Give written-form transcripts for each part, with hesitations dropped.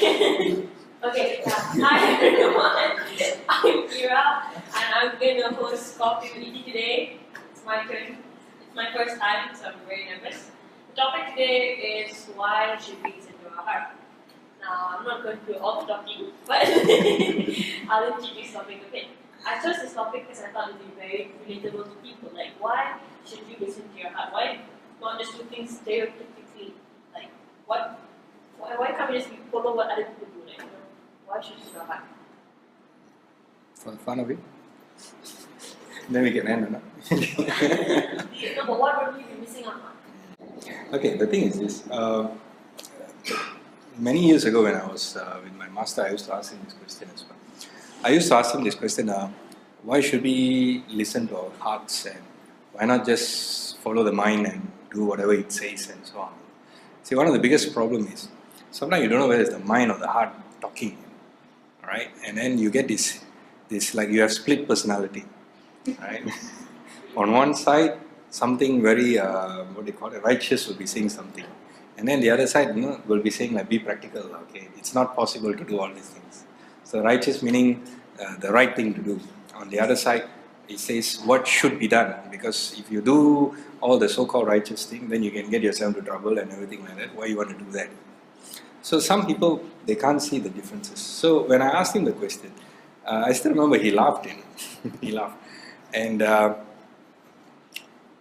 Okay, hi everyone. I'm Kira and I'm going to host Coffee with ET today. It's my turn. It's my first time, so I'm very nervous. The topic today is why should we listen to our heart? Now, I'm not going to do all the talking, but I'll introduce topic a bit. I chose this topic because I thought it would be very relatable to people. Like, why should you listen to your heart? Why not just do things stereotypically? Like, why can't we just follow what other people do? Like, why should you your heart? For the fun of it. Then we can end, no? No, but what would we be missing out on? Okay, the thing is this. Many years ago when I was with my master, I used to ask him this question as well. I used to ask him this question, why should we listen to our hearts and why not just follow the mind and do whatever it says and so on. See, one of the biggest problems is, sometimes you don't know whether it's the mind or the heart talking, right? And then you get this like you have split personality, right? On one side, something very, righteous will be saying something. And then the other side, will be saying like, be practical, okay? It's not possible to do all these things. So righteous meaning the right thing to do. On the other side, it says what should be done, because if you do all the so-called righteous thing, then you can get yourself into trouble and everything like that. Why you want to do that? So some people, they can't see the differences. So when I asked him the question, I still remember he laughed. He laughed. And I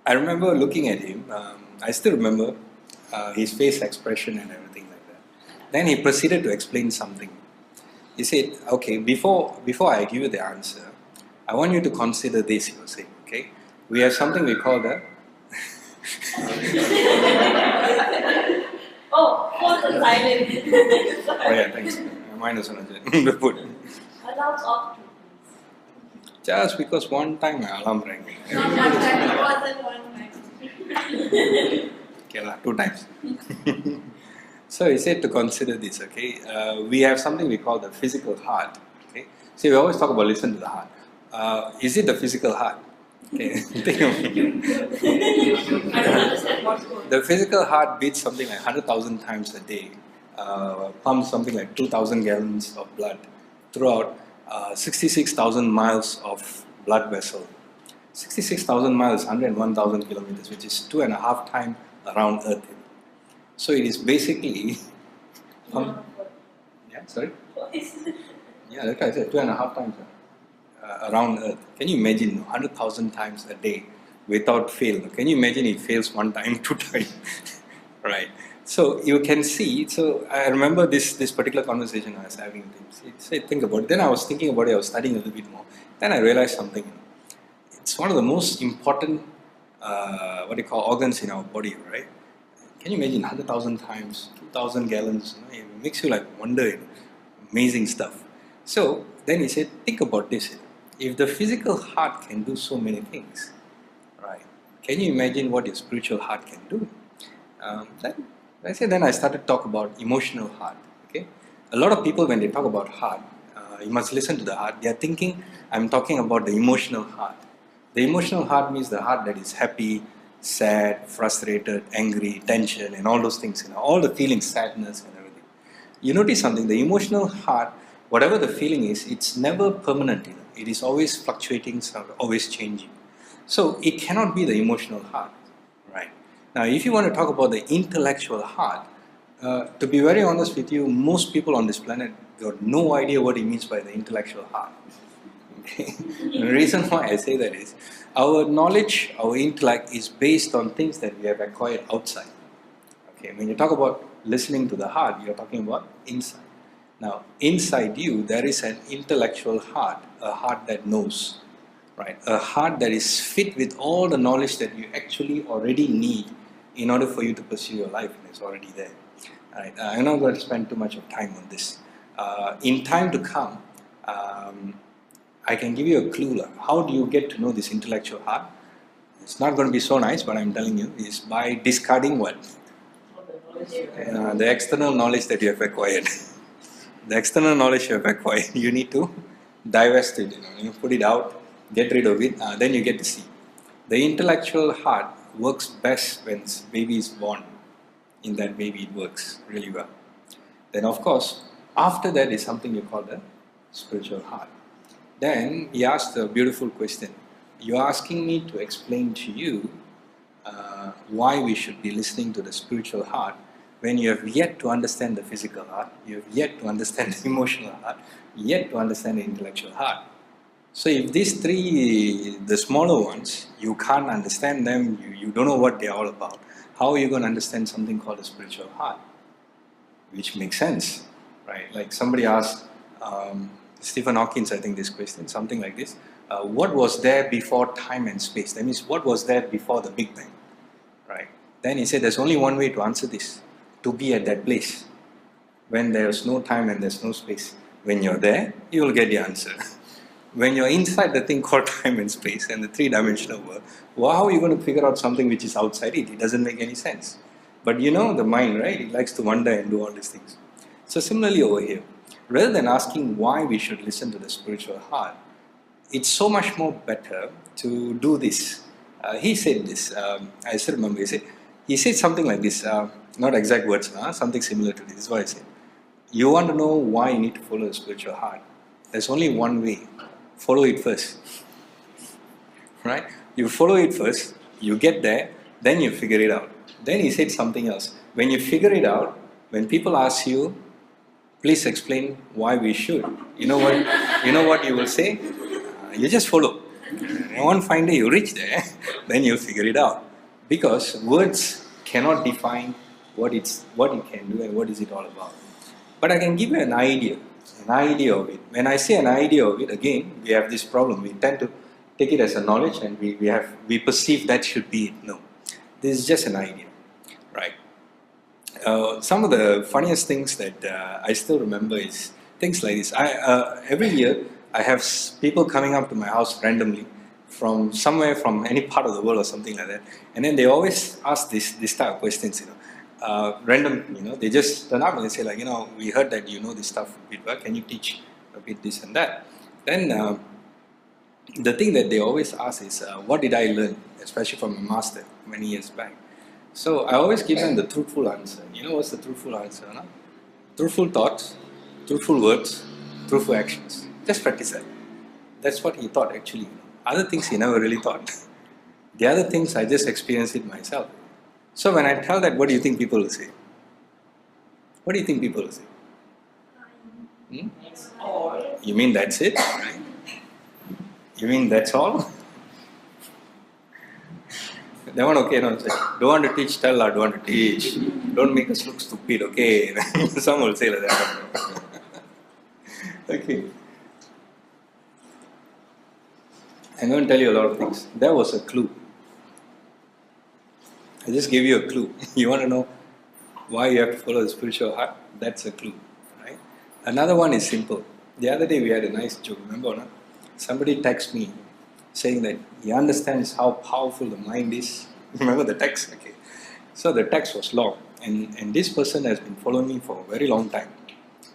remember looking at him. I still remember his face expression and everything like that. Then he proceeded to explain something. He said, okay, before I give you the answer, I want you to consider this, he was saying, okay? We have something we call the... Phone's on silent. Oh yeah, thanks. Mine is on the foot. Alarms off. Just because one time my alarm rang. Not one time, it wasn't one time. Okay, 2 times. So he said to consider this, okay? We have something we call the physical heart, okay? See, we always talk about listen to the heart. Is it the physical heart? Okay. Think of it. I don't understand what's going on. The physical heart beats something like 100,000 times a day, pumps something like 2,000 gallons of blood throughout 66,000 miles of blood vessel. 66,000 miles, 101,000 kilometers, which is 2.5 times around Earth. So it is basically, yeah, sorry? Yeah, like I said, 2.5 times around Earth. Can you imagine 100,000 times a day without fail? Can you imagine it fails 1 time, 2 times? Right. So you can see, so I remember this particular conversation I was having with him. He said, think about it. Then I was thinking about it, I was studying a little bit more. Then I realized something. It's one of the most important, organs in our body, right? Can you imagine 100,000 times, 2,000 gallons? It makes you like wonder, amazing stuff. So then he said, think about this. If the physical heart can do so many things, right? Can you imagine what your spiritual heart can do? Then I started to talk about emotional heart. Okay, a lot of people when they talk about heart, you must listen to the heart. They are thinking I'm talking about the emotional heart. The emotional heart means the heart that is happy, sad, frustrated, angry, tension, and all those things. All the feelings, sadness, and everything. You notice something. The emotional heart, whatever the feeling is, it's never permanent. It is always fluctuating, always changing. So it cannot be the emotional heart, right? Now, if you want to talk about the intellectual heart, to be very honest with you, most people on this planet got no idea what it means by the intellectual heart. Okay? The reason why I say that is, our knowledge, our intellect is based on things that we have acquired outside. Okay, when you talk about listening to the heart, you're talking about inside. Now, inside you, there is an intellectual heart, a heart that knows, right? A heart that is fit with all the knowledge that you actually already need in order for you to pursue your life, and it's already there. Right? I'm not going to spend too much of time on this. In time to come, I can give you a clue. How do you get to know this intellectual heart? It's not going to be so nice, but I'm telling you, is by discarding what? The external knowledge that you have acquired. The external knowledge you have acquired, you need to divest it, you put it out, get rid of it, then you get to see. The intellectual heart works best when baby is born. In that baby it works really well. Then of course, After that is something you call the spiritual heart. Then he asked a beautiful question. You're asking me to explain to you why we should be listening to the spiritual heart when you have yet to understand the physical heart, you have yet to understand the emotional heart, yet to understand the intellectual heart. So if these three, the smaller ones, you can't understand them, you don't know what they're all about, how are you going to understand something called a spiritual heart? Which makes sense, right? Like somebody asked Stephen Hawking, I think, this question, something like this. What was there before time and space? That means what was there before the Big Bang, right? Then he said there's only one way to answer this, to be at that place. When there's no time and there's no space. When you're there, you will get the answer. When you're inside the thing called time and space and the three-dimensional world, well, how are you going to figure out something which is outside it? It doesn't make any sense. But you know the mind, right? It likes to wonder and do all these things. So similarly over here, rather than asking why we should listen to the spiritual heart, it's so much more better to do this. He said this, I still remember, he said something like this, not exact words, something similar to this. This is what I said. You want to know why you need to follow the spiritual heart. There's only one way. Follow it first. Right? You follow it first, you get there, then you figure it out. Then he said something else. When you figure it out, when people ask you, please explain why we should. You know what you will say? You just follow. And one fine day you reach there, then you figure it out. Because words cannot define what it can do and what is it all about. But I can give you an idea of it. When I say an idea of it, again, we have this problem. We tend to take it as a knowledge and we perceive that should be it. No, this is just an idea, right? Some of the funniest things that I still remember is things like this. Every year, I have people coming up to my house randomly from somewhere, from any part of the world or something like that. And then they always ask this type of questions, random, they just turn up and they say like, we heard that you know this stuff a bit well, can you teach a bit this and that? Then the thing that they always ask is, what did I learn, especially from a master many years back? So I always give them the truthful answer. You know what's the truthful answer? No? Truthful thoughts, truthful words, truthful actions. Just practice that. That's what he thought actually. Other things he never really thought. The other things I just experienced it myself. So when I tell that, what do you think people will say? What do you think people will say? You mean that's it? Right? You mean that's all? That one okay, no, don't want to teach, tell, I don't want to teach. Don't make us look stupid, okay? Some will say like that. Okay. I'm going to tell you a lot of things. That was a clue. I just gave you a clue. You want to know why you have to follow the spiritual heart? That's a clue, right? Another one is simple. The other day we had a nice joke, remember or not? Somebody texted me saying that he understands how powerful the mind is. Remember the text? Okay. So the text was long, and this person has been following me for a very long time.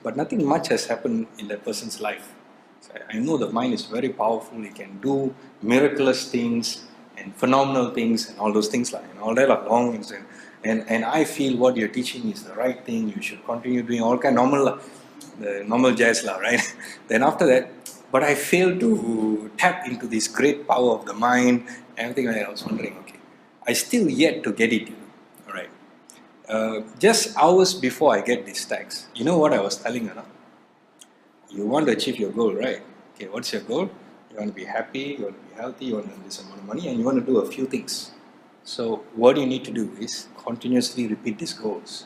But nothing much has happened in that person's life. So I know the mind is very powerful, it can do miraculous things and phenomenal things and all those things like, and all that are long and I feel what you're teaching is the right thing, you should continue doing all kind of normal jazz lah, right? Then after that, but I failed to tap into this great power of the mind, everything like that. I was wondering, okay, I still yet to get it, alright. Just hours before I get this text, you know what I was telling her? You want to achieve your goal, right? Okay, what's your goal? You want to be happy, you want to be healthy, you want to earn this amount of money, and you want to do a few things. So what you need to do is continuously repeat these goals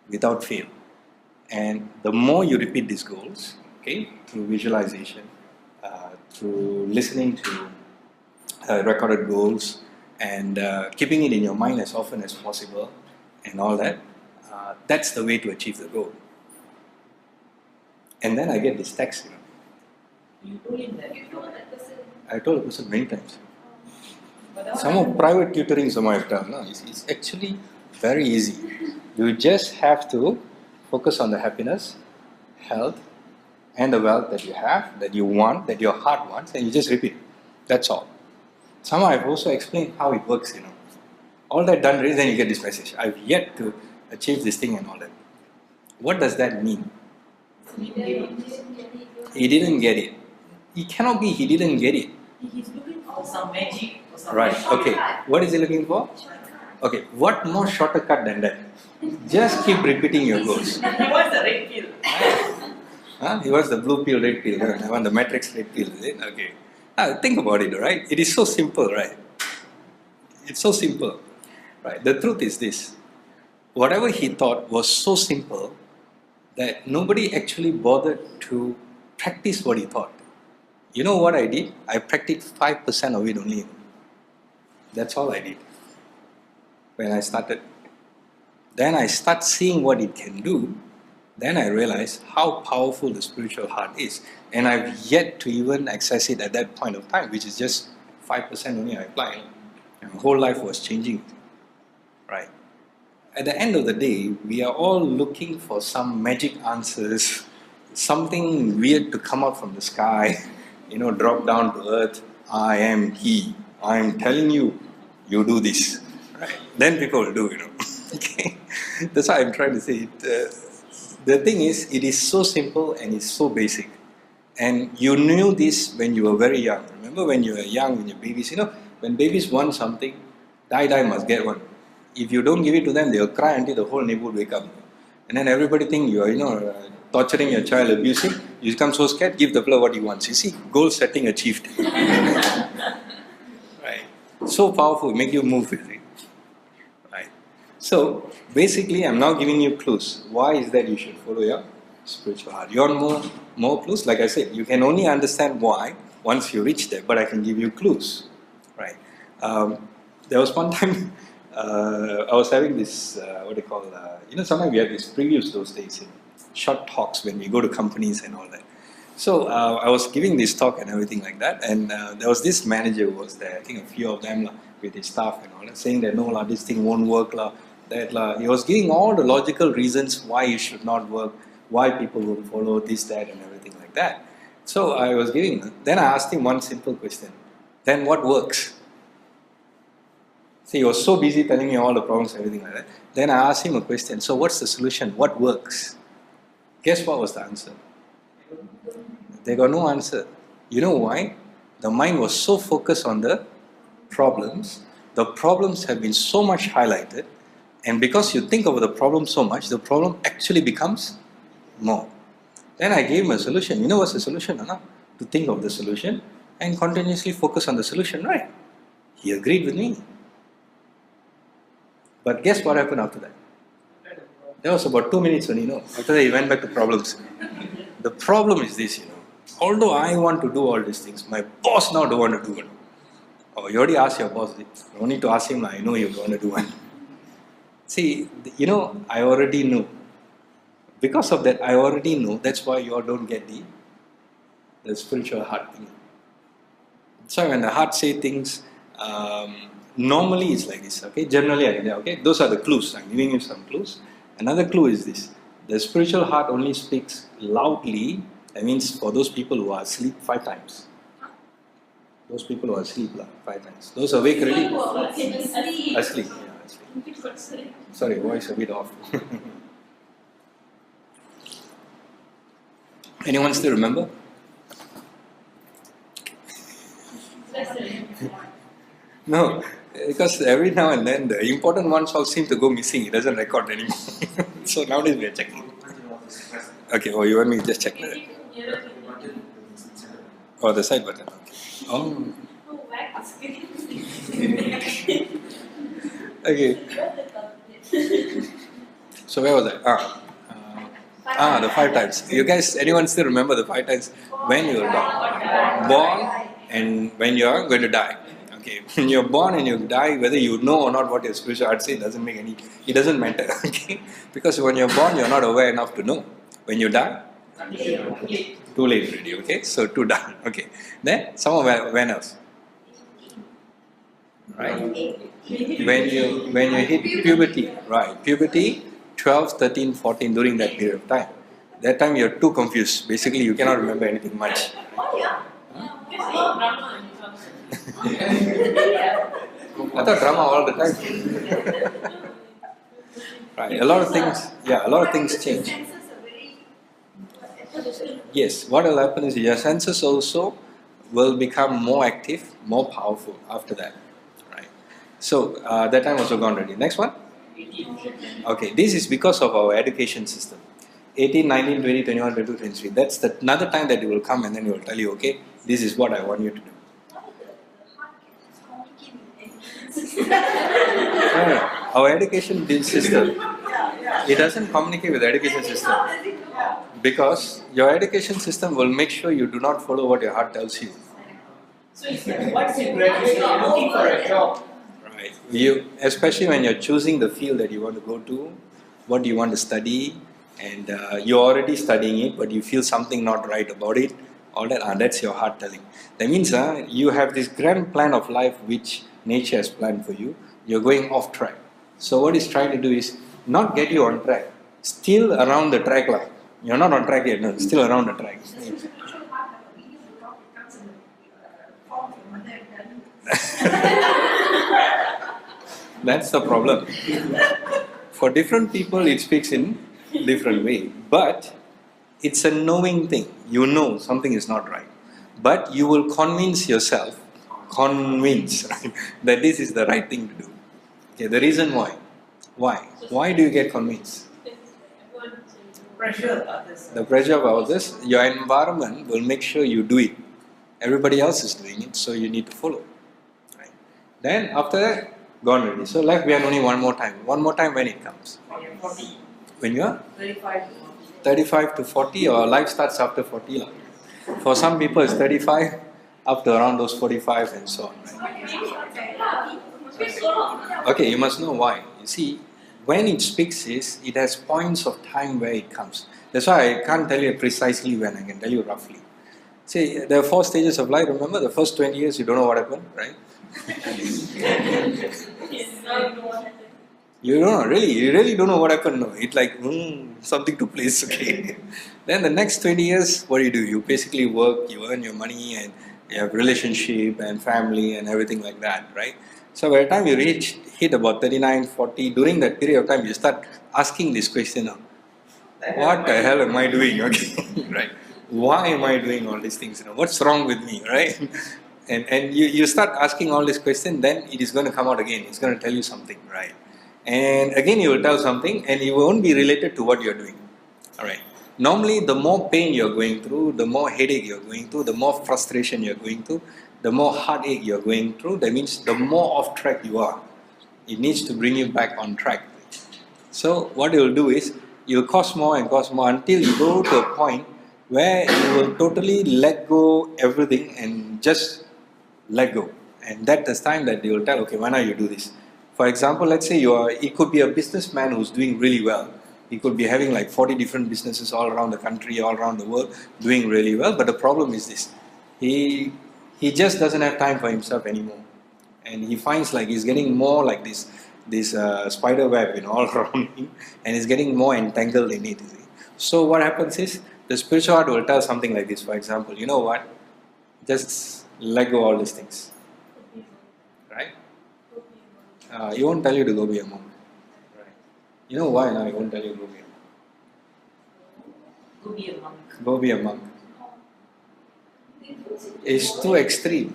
without fail. And the more you repeat these goals, okay, through visualization, through listening to recorded goals, and keeping it in your mind as often as possible, and all that, that's the way to achieve the goal. And then I get this text, You told him that? You told that person? I told the person many times. Some of private tutoring, some I have done. No? It's actually very easy. You just have to focus on the happiness, health, and the wealth that you have, that you want, that your heart wants, and you just repeat. That's all. Somehow I've also explained how it works, All that done, then you get this message. I've yet to achieve this thing and all that. What does that mean? He didn't get it. He cannot be, he didn't get it. He's looking for some magic or some Right, okay. What is he looking for? Okay, what more shorter cut than that? Just keep repeating your goals. He wants the red pill. Huh? He wants the blue pill, red pill. I want the matrix red pill, is it? Okay. Now, think about it, right? It is so simple, right? It's so simple. Right. The truth is this. Whatever he thought was so simple that nobody actually bothered to practice what he thought. You know what I did? I practiced 5% of it only. That's all I did when I started. Then I start seeing what it can do. Then I realize how powerful the spiritual heart is. And I've yet to even access it at that point of time, which is just 5% only I applied. And my whole life was changing. Right. At the end of the day, we are all looking for some magic answers, something weird to come up from the sky, drop down to earth. I am He. I am telling you, you do this. Right. Then people will do, Okay. That's why I'm trying to say it. The thing is, it is so simple and it's so basic. And you knew this when you were very young. Remember when you were young, when you're babies, when babies want something, die must get one. If you don't give it to them, they'll cry until the whole neighborhood wake up. And then everybody think you are, torturing your child, abusing. You become so scared, give the fellow what he wants. You see, goal setting achieved. Right. So powerful, make you move with it. Right. So, basically, I'm now giving you clues. Why is that you should follow your spiritual heart? You want more clues? Like I said, you can only understand why once you reach there, but I can give you clues. Right. There was one time I was having this, sometimes we have these previews those days, short talks when we go to companies and all that. So I was giving this talk and everything like that, and there was this manager who was there, I think a few of them with his staff and all that, saying that no, this thing won't work. He was giving all the logical reasons why it should not work, why people will follow this, that, and everything like that. So then I asked him one simple question. Then what works? See, he was so busy telling me all the problems, everything like that. Then I asked him a question. So what's the solution? What works? Guess what was the answer? They got no answer. You know why? The mind was so focused on the problems. The problems have been so much highlighted. And because you think of the problem so much, the problem actually becomes more. Then I gave him a solution. You know what's the solution or not? To think of the solution and continuously focus on the solution, right? He agreed with me. But guess what happened after that? That was about 2 minutes only, After that, he went back to problems. The problem is this, Although I want to do all these things, my boss now don't want to do it. Oh, you already asked your boss. You don't need to ask him, I know you're going to do it. See, I already know. Because of that, I already know. That's why you all don't get the spiritual heart thing. So when the heart say things, normally it's like this, okay? Generally, okay? Those are the clues. I'm giving you some clues. Another clue is this. The spiritual heart only speaks loudly. That means for those people who are asleep 5 times. Those people who are asleep 5 times. Those awake already? Asleep. Yeah, asleep. Sorry, voice a bit off. Anyone still remember? No, because every now and then the important ones all seem to go missing. It doesn't record anymore. So nowadays we are checking. Okay, you want me to just check that? Oh, the side button. Okay. Oh. Okay. So where was I? The 5 times. You guys, anyone still remember the 5 times? When you were born and when you are going to die. Okay, when you're born and you die, whether you know or not what your spiritual heart says, it doesn't matter. Okay, because when you're born, you're not aware enough to know. When you die, too late already. Okay, so too done. Okay, then when else? Right. When you hit puberty, right? Puberty, 12, 13, 14, during that period of time. That time you're too confused. Basically, you cannot remember anything much. I thought drama all the time. Right, a lot of things change. system. Yes, what will happen is your senses also will become more active, more powerful after that. Right. So that time also gone already. Next one. Okay, this is because of our education system. 18, 19, 20, 21, 22, 23. That's the another time that he will come and then he will tell you, okay, this is what I want you to do. No. Our education system, it doesn't communicate with the education system. Because your education system will make sure you do not follow what your heart tells you. So it's like once you graduate, you're looking for a job. Right. You, especially when you're choosing the field that you want to go to, what you want to study, and you're already studying it, but you feel something not right about it, all that, that's your heart telling. That means you have this grand plan of life which nature has planned for you. You're going off track. So what it's trying to do is not get you on track, still around the track. You're not on track yet, no, still around the track. That's the problem. For different people, it speaks in different way. But it's a knowing thing. You know something is not right. But you will convince yourself, right, that this is the right thing to do. Okay, the reason why. Why? Why do you get convinced? Pressure of others. The pressure of others, your environment will make sure you do it. Everybody else is doing it, so you need to follow. Right? Then after that, gone already. So left behind only one more time. One more time when it comes. When you're 40. When you are 35 to 40. 35 to 40, or life starts after 40. For some people it's 35, up to around those 45 and so on. Right? Okay, you must know why. You see, when it speaks it has points of time where it comes. That's why I can't tell you precisely when, I can tell you roughly. See, there are 4 stages of life. Remember, the first 20 years you don't know what happened, right? You don't know, really. You really don't know what happened. No, it's like something took place. Okay. Then the next 20 years, what do? You basically work, you earn your money, and you have relationship and family and everything like that, right? So by the time you hit about 39, 40, during that period of time, you start asking this question now. What the hell am I doing? Okay, right? Why am I doing all these things? What's wrong with me, right? And you start asking all these questions, then it is going to come out again. It's going to tell you something, right? And again, you will tell something, and it won't be related to what you're doing. All right. Normally, the more pain you're going through, the more headache you're going through, the more frustration you're going through, the more heartache you're going through. That means the more off track you are. It needs to bring you back on track. So what you'll do is, you'll cause more and cause more until you go to a point where you will totally let go everything and just let go. And that's the time that they will tell, okay, why not you do this? For example, let's say it could be a businessman who's doing really well. He could be having like 40 different businesses all around the country, all around the world, doing really well. But the problem is this, he just doesn't have time for himself anymore. And he finds like he's getting more like this spider web, all around him, and he's getting more entangled in it. So what happens is, the spiritual heart will tell something like this. For example, you know what? Just let go all these things, right? He won't tell you to go be a monk, right? You know why now? He won't tell you to go be a monk. Go be a monk. Go be a monk. It's too extreme.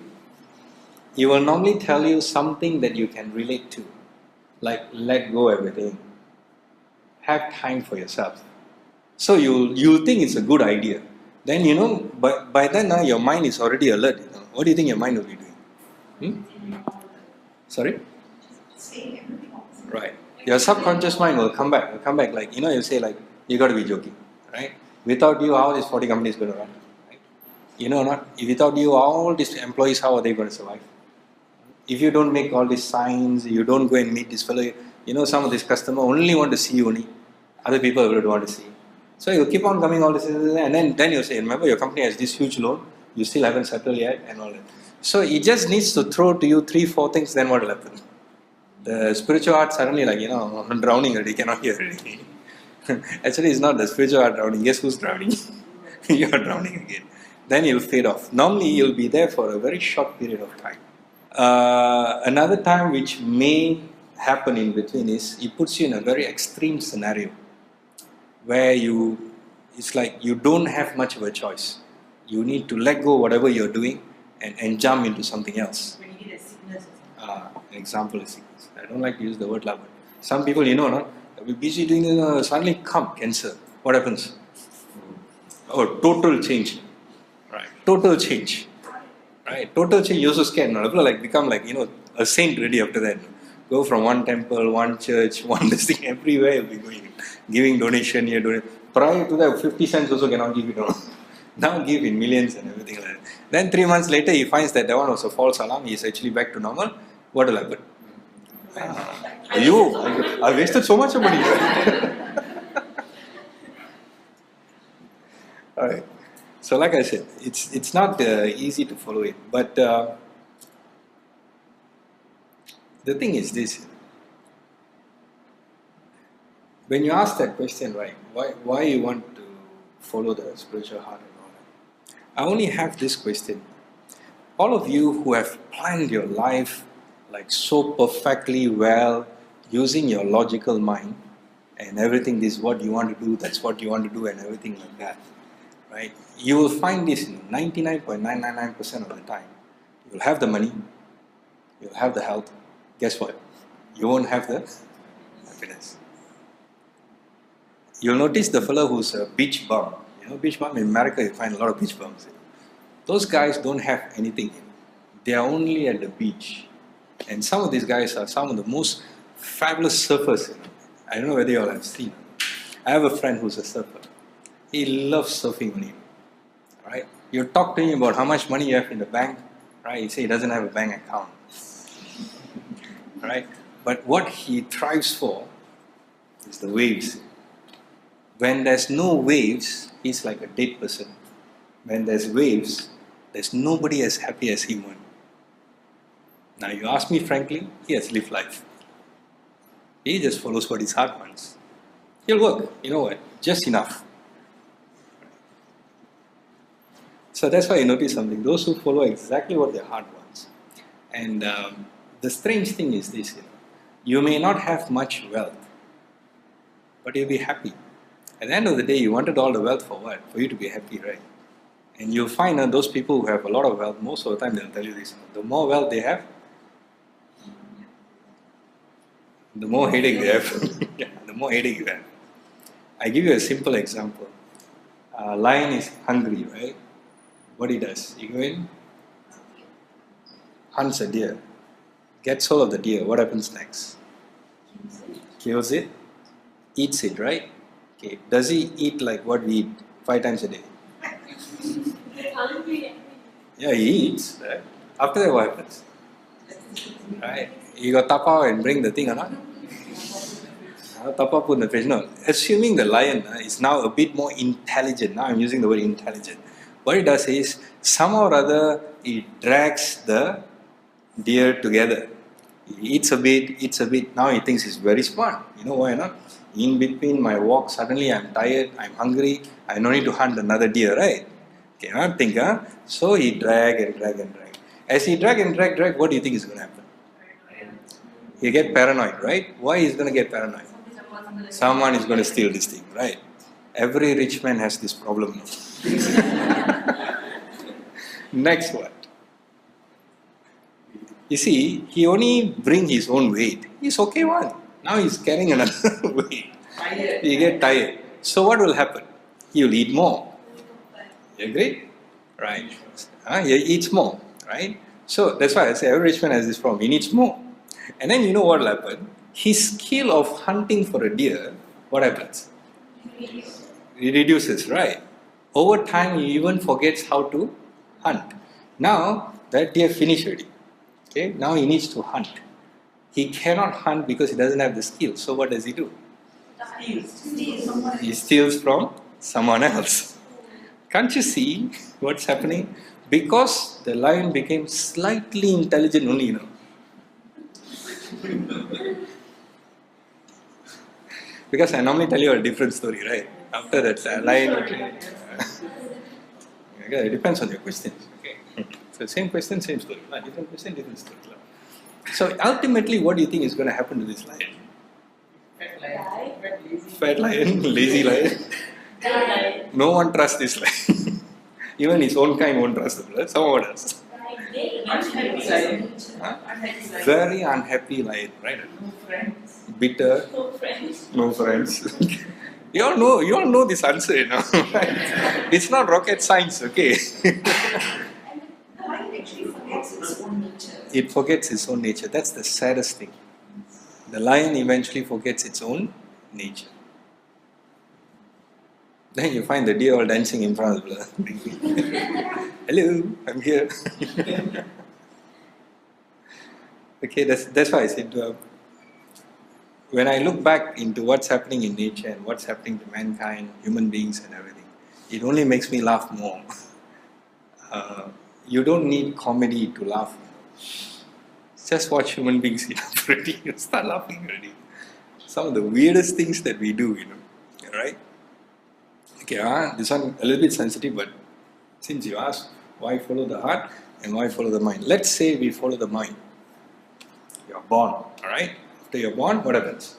He will normally tell you something that you can relate to, like let go everything, have time for yourself. So you think it's a good idea. Then by then your mind is already alert. What do you think your mind will be doing? Sorry? Right. Your subconscious mind will come back. Like you say like you got to be joking, right? Without you, how this 40 companies going to run? Right? Not. Without you, all these employees, how are they going to survive? If you don't make all these signs, you don't go and meet this fellow. Some of these customers only want to see you only. Other people don't want to see. So you keep on coming all this, and then you say, remember your company has this huge loan, you still haven't settled yet, and all that. So it just needs to throw to you 3-4 things, then what will happen? The spiritual heart suddenly drowning already, cannot hear already. Actually, it's not the spiritual heart drowning. Guess who's drowning? You are drowning again. Then you'll fade off. Normally, you'll be there for a very short period of time. Another time which may happen in between is it puts you in a very extreme scenario where you it's like you don't have much of a choice. You need to let go whatever you're doing and jump into something else. When you get a sickness or something. An example is sickness. I don't like to use the word love, but some people, no, they'll be busy doing this, suddenly come cancer. What happens? Oh, total change. Right. Total change. Right. Total change. You're so scared. No? People like become like, a saint ready after that. Go from one temple, one church, one this thing, everywhere you'll be going. Giving donation here, donation. Prior to that, 50 cents also cannot give it. Now give in millions and everything like that. Then 3 months later, he finds that one was a false alarm. He is actually back to normal. What will happen? I wasted so much money. Alright. So like I said, it's not easy to follow it. But the thing is this. When you ask that question, right, why you want to follow the spiritual heart and all that, I only have this question. All of you who have planned your life like so perfectly well, using your logical mind, and everything is what you want to do, that's what you want to do, and everything like that, right? You will find this 99.999% of the time. You'll have the money, you'll have the health. Guess what? You won't have the happiness. You'll notice the fellow who's a beach bum. Beach bum in America, you find a lot of beach bums. Those guys don't have anything. They are only at the beach. And some of these guys are some of the most fabulous surfers. I don't know whether you all have seen. I have a friend who's a surfer. He loves surfing only. Right? You talk to him about how much money you have in the bank. Right? He says he doesn't have a bank account. Right? But what he thrives for is the waves. When there's no waves, he's like a dead person. When there's waves, there's nobody as happy as him. Now you ask me frankly, he has lived life. He just follows what his heart wants. He'll work, you know what, just enough. So that's why you notice something, those who follow exactly what their heart wants. And the strange thing is this, you may not have much wealth, but you'll be happy. At the end of the day, you wanted all the wealth for what? For you to be happy, right? And you'll find those people who have a lot of wealth, most of the time they'll tell you this, the more wealth they have, the more headache they have. The more headache you have. I give you a simple example. A lion is hungry, right? What he does? He goes in, hunts a deer, gets hold of the deer. What happens next? Kills it, eats it, right? Okay. Does he eat like what we eat 5 times a day? Yeah, he eats, right? After that, what happens? Right? You got tapa and bring the thing or not? Tapa put in the fridge. No. Assuming the lion is now a bit more intelligent. Now I'm using the word intelligent. What it does is, somehow or other, it drags the deer together. He eats a bit. Now he thinks he's very smart. You know why not? In between my walk, suddenly I'm tired, I'm hungry, I don't need to hunt another deer, right? Okay, I think, So he drag and drag and drag. As he drag and drag, what do you think is going to happen? He get paranoid, right? Why is going to get paranoid? Someone is going to steal this thing, right? Every rich man has this problem now. Next what? You see, he only bring his own weight. He's okay one. Now he's carrying another weight. He get tired. So what will happen? He will eat more. You agree? Right. He eats more. Right? So that's why I say every rich man has this problem. He needs more. And then you know what will happen? His skill of hunting for a deer, what happens? It reduces, right? Over time, he even forgets how to hunt. Now, that deer finished already. Okay? Now he needs to hunt. He cannot hunt because he doesn't have the skill. So what does he do? He steals from someone else. Can't you see what's happening? Because the lion became slightly intelligent only, Because I normally tell you a different story, right? After that, lion. It depends on your questions. Okay. So same question, same story. Different question, different story. So ultimately, what do you think is going to happen to this lion? Fat lion. Fat lion, lazy lion. No one trusts this life. Even his own kind won't trust the blood. Someone does. Huh? Very unhappy life, right? No friends. Bitter, No friends. no friends. You all know this answer, you know. Right? It's not rocket science, okay? The mind actually forgets its own nature. It forgets its own nature. That's the saddest thing. The lion eventually forgets its own nature. Then you find the deer all dancing in front of the hello, I'm here. Okay, that's why I said when I look back into what's happening in nature and what's happening to mankind, human beings and everything, it only makes me laugh more. You don't need comedy to laugh. Just watch human beings, already you start laughing already. Some of the weirdest things that we do, right? Okay, this one a little bit sensitive, but since you asked why follow the heart and why follow the mind, let's say we follow the mind. You're born, alright? After you're born, what happens?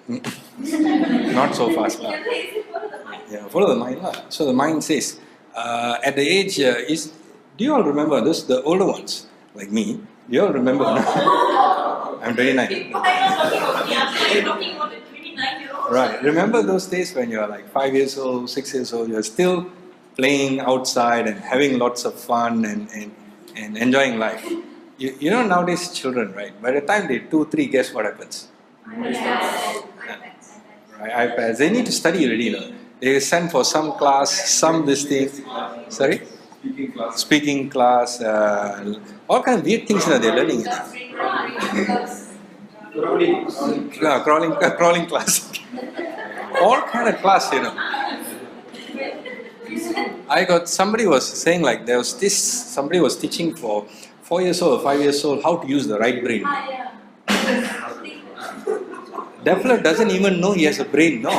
Not so fast. Yeah, follow the mind. So the mind says, at the age, do you all remember this? The older ones, like me, do you all remember? I'm 29. I'm talking about the 29-year-old. Right. Remember those days when you're like 5 years old, 6 years old, you're still playing outside and having lots of fun and enjoying life. You know nowadays children, right? By the time they're 2, 3, guess what happens? Yes. Right, iPads. They need to study already, They send for some class, some this thing. Sorry? Speaking class. All kind of weird things they're learning. Crawling class. All kind of class, somebody was saying like somebody was teaching for 4 years old or 5 years old how to use the right brain. Definitely doesn't even know he has a brain, no.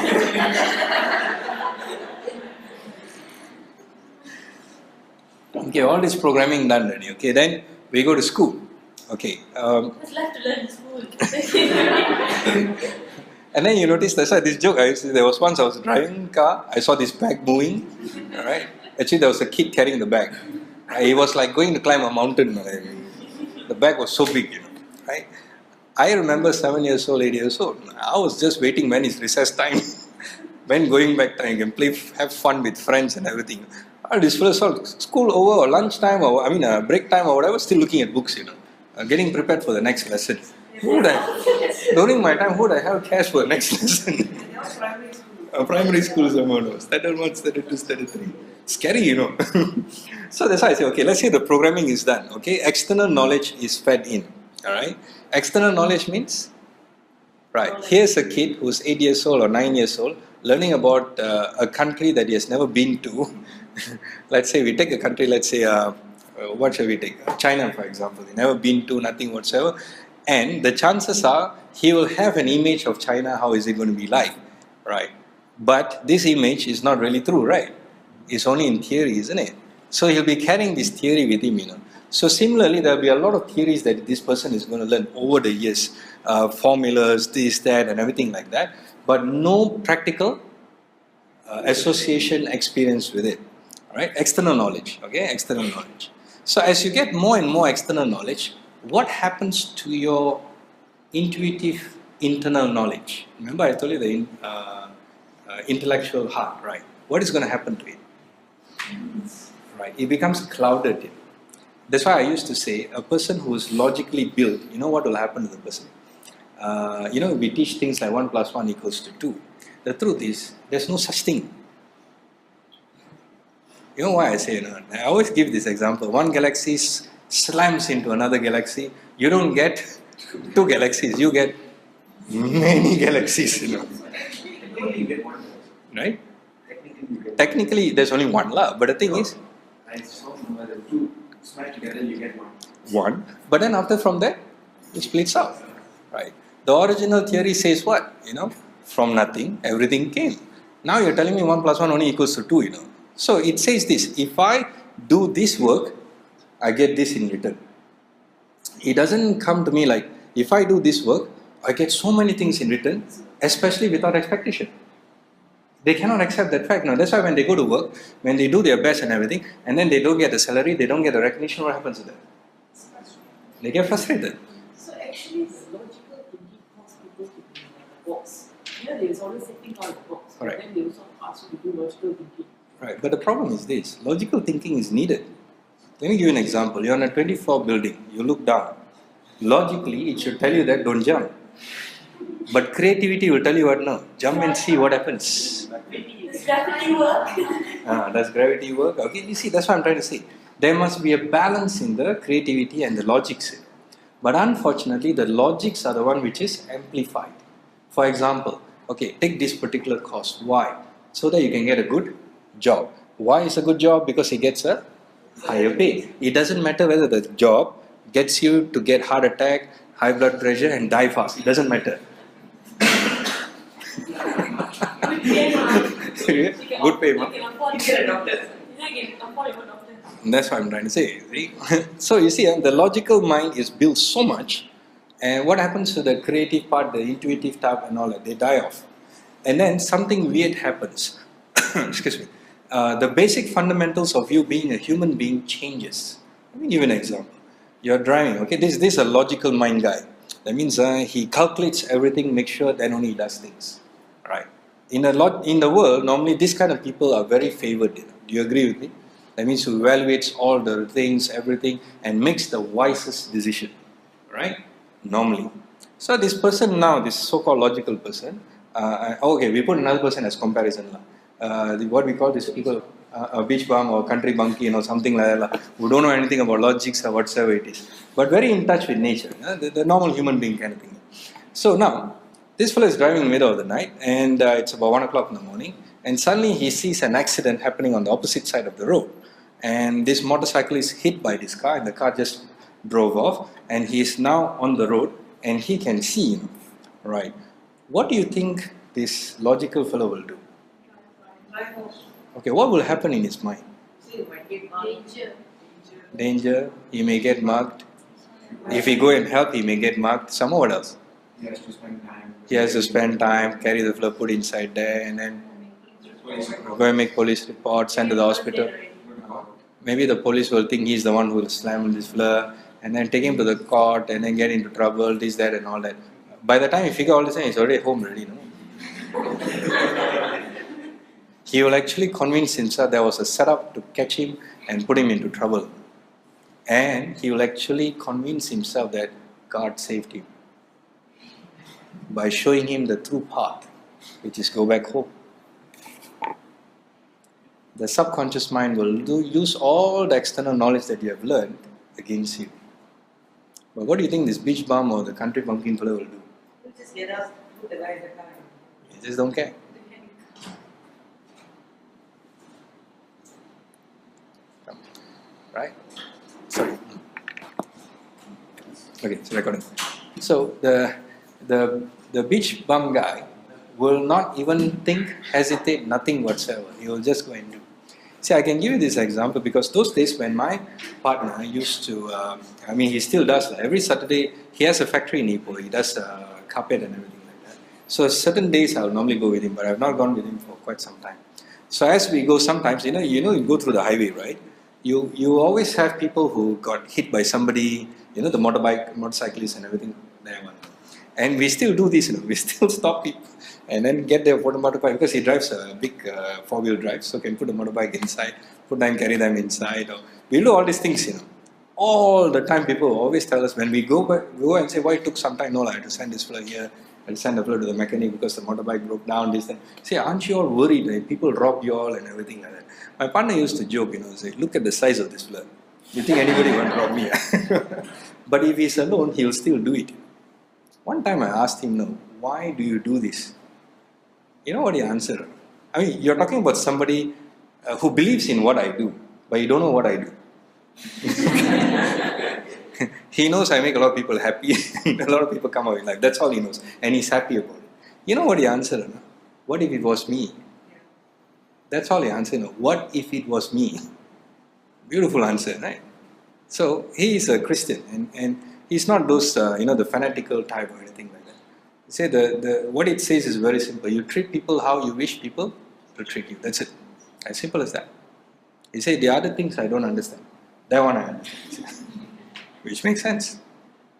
Okay, all this programming done already. Okay, then we go to school. Okay. What's left to learn in school? And then you notice that's why this joke. There was once I was driving a car. I saw this bag moving. All right. Actually, there was a kid carrying the bag. He was like going to climb a mountain. The bag was so big, right? I remember 7 years old, 8 years old. I was just waiting when it's recess time, when going back time, you can have fun with friends and everything. This fellow school over or lunch time or break time or whatever, still looking at books, getting prepared for the next lesson. During my time, who the hell cares for the next lesson? Primary school someone knows. Standard 1, standard 2, standard 3. Scary, So that's why I say, okay, let's say the programming is done. Okay, external knowledge is fed in. Alright? External knowledge means, right, here's a kid who's 8 years old or 9 years old learning about a country that he has never been to. Let's say we take a country, let's say, what shall we take? China, for example. He's never been to, nothing whatsoever. And the chances are he will have an image of China, how is it going to be like, right? But this image is not really true, right? It's only in theory, isn't it? So he'll be carrying this theory with him, So similarly, there'll be a lot of theories that this person is going to learn over the years, formulas, this, that, and everything like that, but no practical association experience with it. All right, external knowledge. Okay, external knowledge. So as you get more and more external knowledge, what happens to your intuitive internal knowledge? Remember, I told you the intellectual heart, right? What is going to happen to it? Right, it becomes clouded. That's why I used to say, a person who is logically built, what will happen to the person? We teach things like 1 + 1 = 2. The truth is, there's no such thing. You know why I say that? I always give this example. One galaxy slams into another galaxy. You don't get 2 galaxies, you get many galaxies, Technically, you get one. Right? Technically, you get Technically, there's only one love, but the thing is, I saw somewhere the 2 smash together, you get one. one. But then after from that, it splits out. Right? The original theory says what? From nothing, everything came. Now you're telling me 1 + 1 only equals to 2, So it says this, if I do this work, I get this in return. It doesn't come to me like, if I do this work, I get so many things in return, especially without expectation. They cannot accept that fact. No, that's why when they go to work, when they do their best and everything, and then they don't get the salary, they don't get the recognition, what happens to them? They get frustrated. So actually, the logical thinking causes people to be in the box. They always say think out of the box. Correct. But then they also ask you to do logical thinking. Right, but the problem is this, logical thinking is needed. Let me give you an example. You're on a 24th building, you look down. Logically, it should tell you that don't jump. But creativity will tell you what, no, jump and see what happens. Does gravity work? Does gravity work? Okay, you see, that's what I'm trying to say. There must be a balance in the creativity and the logics. But unfortunately, the logics are the one which is amplified. For example, okay, take this particular course. Why? So that you can get a good job. Why is a good job? Because he gets a higher pay. It doesn't matter whether the job gets you to get heart attack, high blood pressure and die fast. It doesn't matter. Good pay, ma. That's what I'm trying to say. See? So you see, the logical mind is built so much, and what happens to the creative part, the intuitive type and all that, they die off. And then something weird happens. Excuse me. The basic fundamentals of you being a human being changes. Let me give you an example. You're driving, okay? This is a logical mind guy. That means he calculates everything, makes sure then only he does things. Right? In the world, normally these kind of people are very favored. Do you agree with me? That means who evaluates all the things, everything, and makes the wisest decision. Right? Normally. So this person now, this so-called logical person, okay, we put another person as comparison. What we call these people, a beach bum or country bunkie, something like that, who don't know anything about logics or whatsoever it is, but very in touch with nature, the normal human being kind of thing. So now, this fellow is driving in the middle of the night, and it's about 1 o'clock in the morning, and suddenly he sees an accident happening on the opposite side of the road, and this motorcycle is hit by this car, and the car just drove off, and he is now on the road, and he can see, right? What do you think this logical fellow will do? Okay, what will happen in his mind? Danger. He may get mugged. If he go and help, he may get mugged. Some what else? He has to spend time. He has to spend time, carry the floor, put inside there, and then go and make police report, send to the hospital. Maybe the police will think he's the one who will slam this floor, and then take him to the court, and then get into trouble, this, that, and all that. By the time you figure all this out, he's already home already, no? He will actually convince himself there was a setup to catch him and put him into trouble. And he will actually convince himself that God saved him by showing him the true path, which is go back home. The subconscious mind will use all the external knowledge that you have learned against you. But what do you think this beach bum or the country pumpkin fellow will do? Just get up, put the guy in the car. He just don't care. Right? Sorry. Okay, it's recording. So the beach bum guy will not even think, hesitate, nothing whatsoever. He will just go and do. See, I can give you this example because those days when my partner used to, he still does. Every Saturday, he has a factory in Ipoh. He does carpet and everything like that. So certain days I'll normally go with him, but I've not gone with him for quite some time. So as we go, sometimes, you go through the highway, right? You always have people who got hit by somebody, the motorcyclists and everything. And we still do this, we still stop people and then get their motorbike because he drives a big 4-wheel drive, so can put the motorbike inside, put them, carry them inside. Or we'll do all these things, All the time people always tell us when we go and say, why it took some time? No, I had to send this fellow here, I had to send the fellow to the mechanic because the motorbike broke down, this thing. Say, aren't you all worried? Like, people rob you all and everything like that. My partner used to joke, say, look at the size of this fellow. You think anybody won't rob me? But if he's alone, he'll still do it. One time I asked him, why do you do this? You know what he answered? You're talking about somebody who believes in what I do, but you don't know what I do. He knows I make a lot of people happy, and a lot of people come out in life. That's all he knows, and he's happy about it. You know what he answered? What if it was me? That's all he answered. What if it was me? Beautiful answer, right? So he is a Christian, and he's not those, the fanatical type or anything like that. Say what it says is very simple. You treat people how you wish people to treat you. That's it. As simple as that. You say the other things I don't understand. That one I understand. Which makes sense.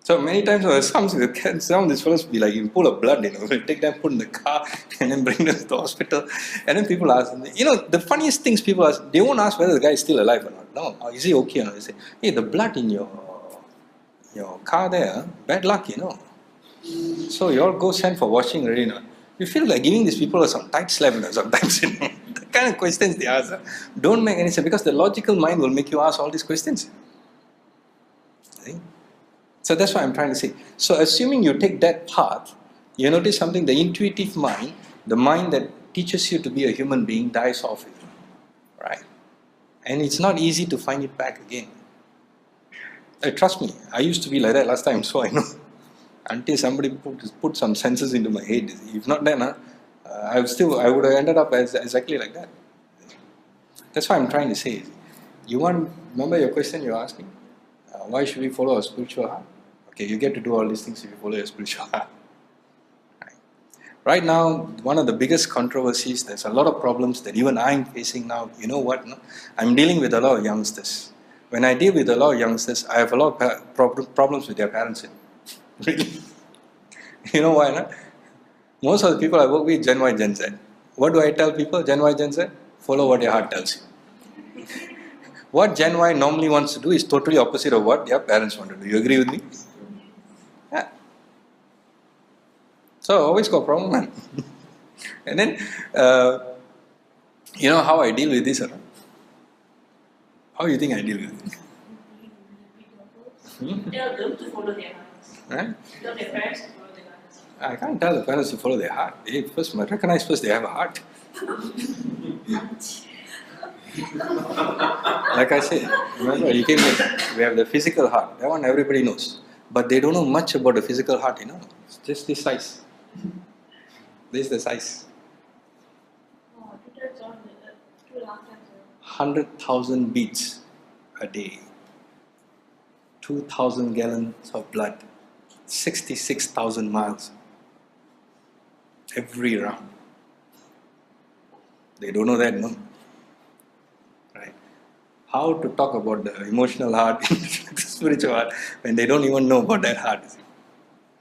So many times when some of these fellows be like, you pull of blood, we'll take them, put in the car, and then bring them to the hospital. And then people ask, the funniest things people ask, they won't ask whether the guy is still alive or not. No, is he okay or not? They say, hey, the blood in your car there, bad luck, So you all go send for washing already, You feel like giving these people some tight slap, sometimes, The kind of questions they ask don't make any sense, because the logical mind will make you ask all these questions. See? So that's what I'm trying to say. So assuming you take that path, you notice something, the intuitive mind, the mind that teaches you to be a human being, dies off with you. Right? And it's not easy to find it back again. Trust me, I used to be like that last time, so I know. Until somebody put some senses into my head. If not then, I would have ended up as exactly like that. That's what I'm trying to say. Remember your question you're asking? Why should we follow our spiritual heart? Okay, you get to do all these things if you follow your spiritual heart. Right now, one of the biggest controversies, there's a lot of problems that even I'm facing now. You know what? No? I'm dealing with a lot of youngsters. When I deal with a lot of youngsters, I have a lot of problems with their parents. Really? You know why? No? Most of the people I work with, Gen Y, Gen Z. What do I tell people? Gen Y, Gen Z? Follow what your heart tells you. What Gen Y normally wants to do is totally opposite of what their parents want to do. You agree with me? Yeah. So always got a problem, man. And then, you know how I deal with this? Or not? How do you think I deal with it? Tell them to follow their hearts. Right? Tell their parents to follow their hearts. I can't tell the parents to follow their heart. They first must recognize first they have a heart. Like I said, remember, we have the physical heart. That one everybody knows. But they don't know much about the physical heart, It's just this size. This is the size. Oh, 2 times on, 2.5 times on. 100,000 beats a day. 2,000 gallons of blood. 66,000 miles. Every round. They don't know that, no? Right? How to talk about the emotional heart, the spiritual heart, when they don't even know about that heart.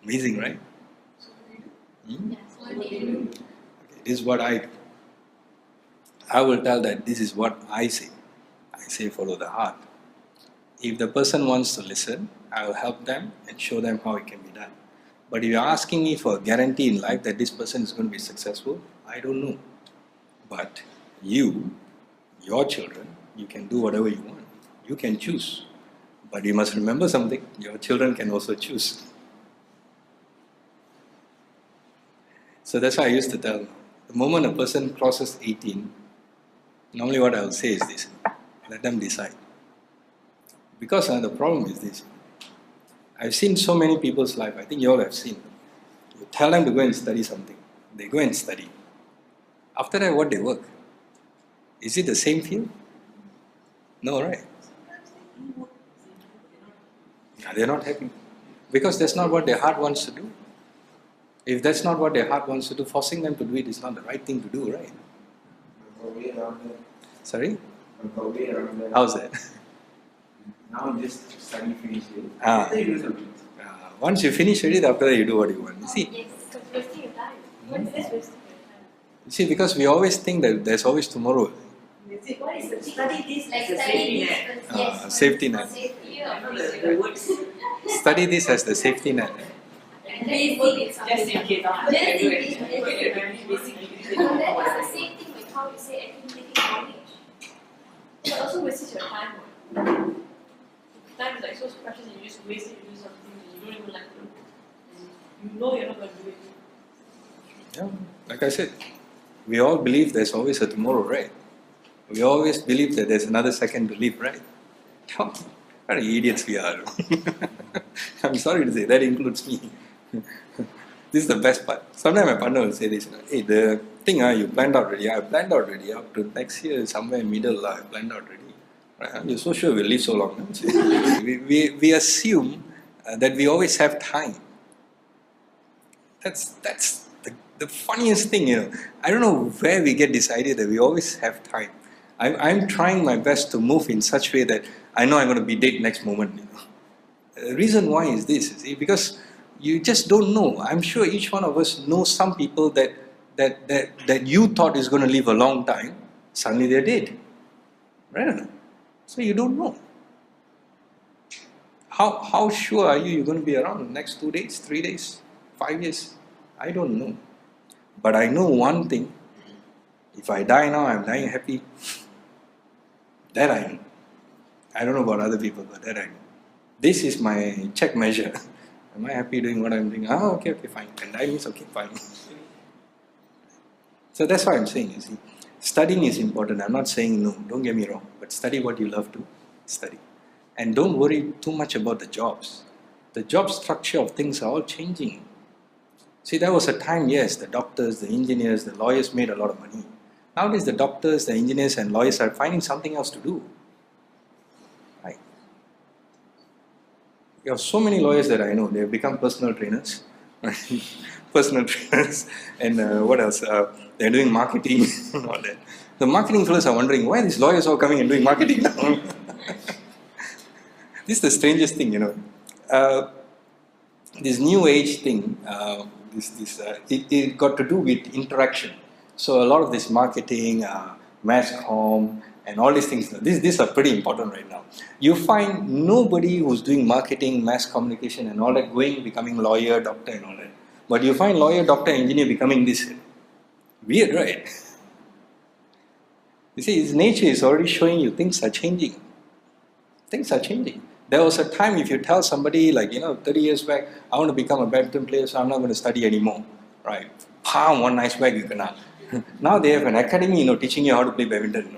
Amazing, right? Hmm? Okay, this is what I do. I will tell that this is what I say. I say follow the heart. If the person wants to listen, I will help them and show them how it can be done. But if you're asking me for a guarantee in life that this person is going to be successful, I don't know. But you, your children, you can do whatever you want. You can choose. But you must remember something, your children can also choose. So that's why I used to tell them, the moment a person crosses 18, normally what I will say is this, let them decide. Because the problem is this, I've seen so many people's life, I think you all have seen. You tell them to go and study something, they go and study. After that, what they work? Is it the same field? No, right? They're not happy. Because that's not what their heart wants to do. If that's not what their heart wants to do, forcing them to do it is not the right thing to do, right? Sorry? How's that? Now just study, finish it. After you do something. Once you finish it, after that you do what you want. You see? Yes, because wasting your time. What is this wasting your time? You see, because we always think that there's always tomorrow. What is it? Study this Like as a safety study net. this, yes. Safety net. Safety, I know yeah. the words. Study this as the safety net. And then you work with something. Just in case. Just in case. Basically, But that is the same thing with how you say accumulating knowledge. It also wastes your time. Time is like so precious and you just waste it to do something that you don't even like to do. And you know you're not going to do it. Yeah, like I said, we all believe there's always a tomorrow, right? We always believe that there's another second to live, right? What idiots we are. I'm sorry to say, that includes me. This is the best part. Sometimes my partner will say this, hey, the thing you planned out already, I planned out already, up to next year, somewhere in middle, I planned out already. Right? You're so sure we'll live so long. we assume that we always have time. That's the the funniest thing, I don't know where we get this idea that we always have time. I'm trying my best to move in such a way that I know I'm going to be dead next moment. The reason why is this, because you just don't know. I'm sure each one of us knows some people that you thought is going to live a long time, suddenly they're dead. Right? So you don't know. How sure are you're going to be around the next 2 days, 3 days, 5 years? I don't know. But I know one thing. If I die now, I'm dying happy. That I know. I don't know about other people, but that I know. This is my check measure. Am I happy doing what I'm doing? Okay, fine. And die means okay, fine. So that's what I'm saying, you see. Studying is important. I'm not saying no, don't get me wrong. But study what you love to study. And don't worry too much about the jobs. The job structure of things are all changing. See, there was a time, yes, the doctors, the engineers, the lawyers made a lot of money. Nowadays, the doctors, the engineers and lawyers are finding something else to do. Right? You have so many lawyers that I know, they have become personal trainers. Personal trainers and what else? They're doing marketing and all that. The marketing fellows are wondering, why are these lawyers all coming and doing marketing now? This is the strangest thing, this new age thing, it got to do with interaction. So a lot of this marketing, mass comm, and all these things, these are pretty important right now. You find nobody who's doing marketing, mass communication, and all that becoming lawyer, doctor, and all that. But you find lawyer, doctor, engineer becoming this. Weird, right? You see, its nature is already showing you things are changing. Things are changing. There was a time if you tell somebody 30 years back, I want to become a badminton player, so I'm not going to study anymore. Right? Palm, one nice bag you can have. Now they have an academy, teaching you how to play badminton,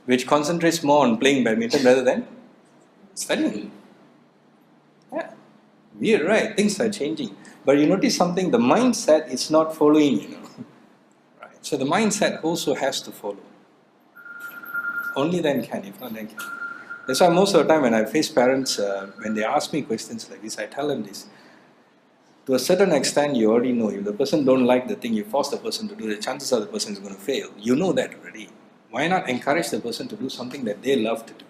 which concentrates more on playing badminton rather than studying. Yeah. Weird, right? Things are changing. But you notice something, the mindset is not following, Right? So the mindset also has to follow. Only then can, if not then can. That's why most of the time when I face parents, when they ask me questions like this, I tell them this. To a certain extent, you already know. If the person don't like the thing, you force the person to do, the chances are the person is going to fail. You know that already. Why not encourage the person to do something that they love to do?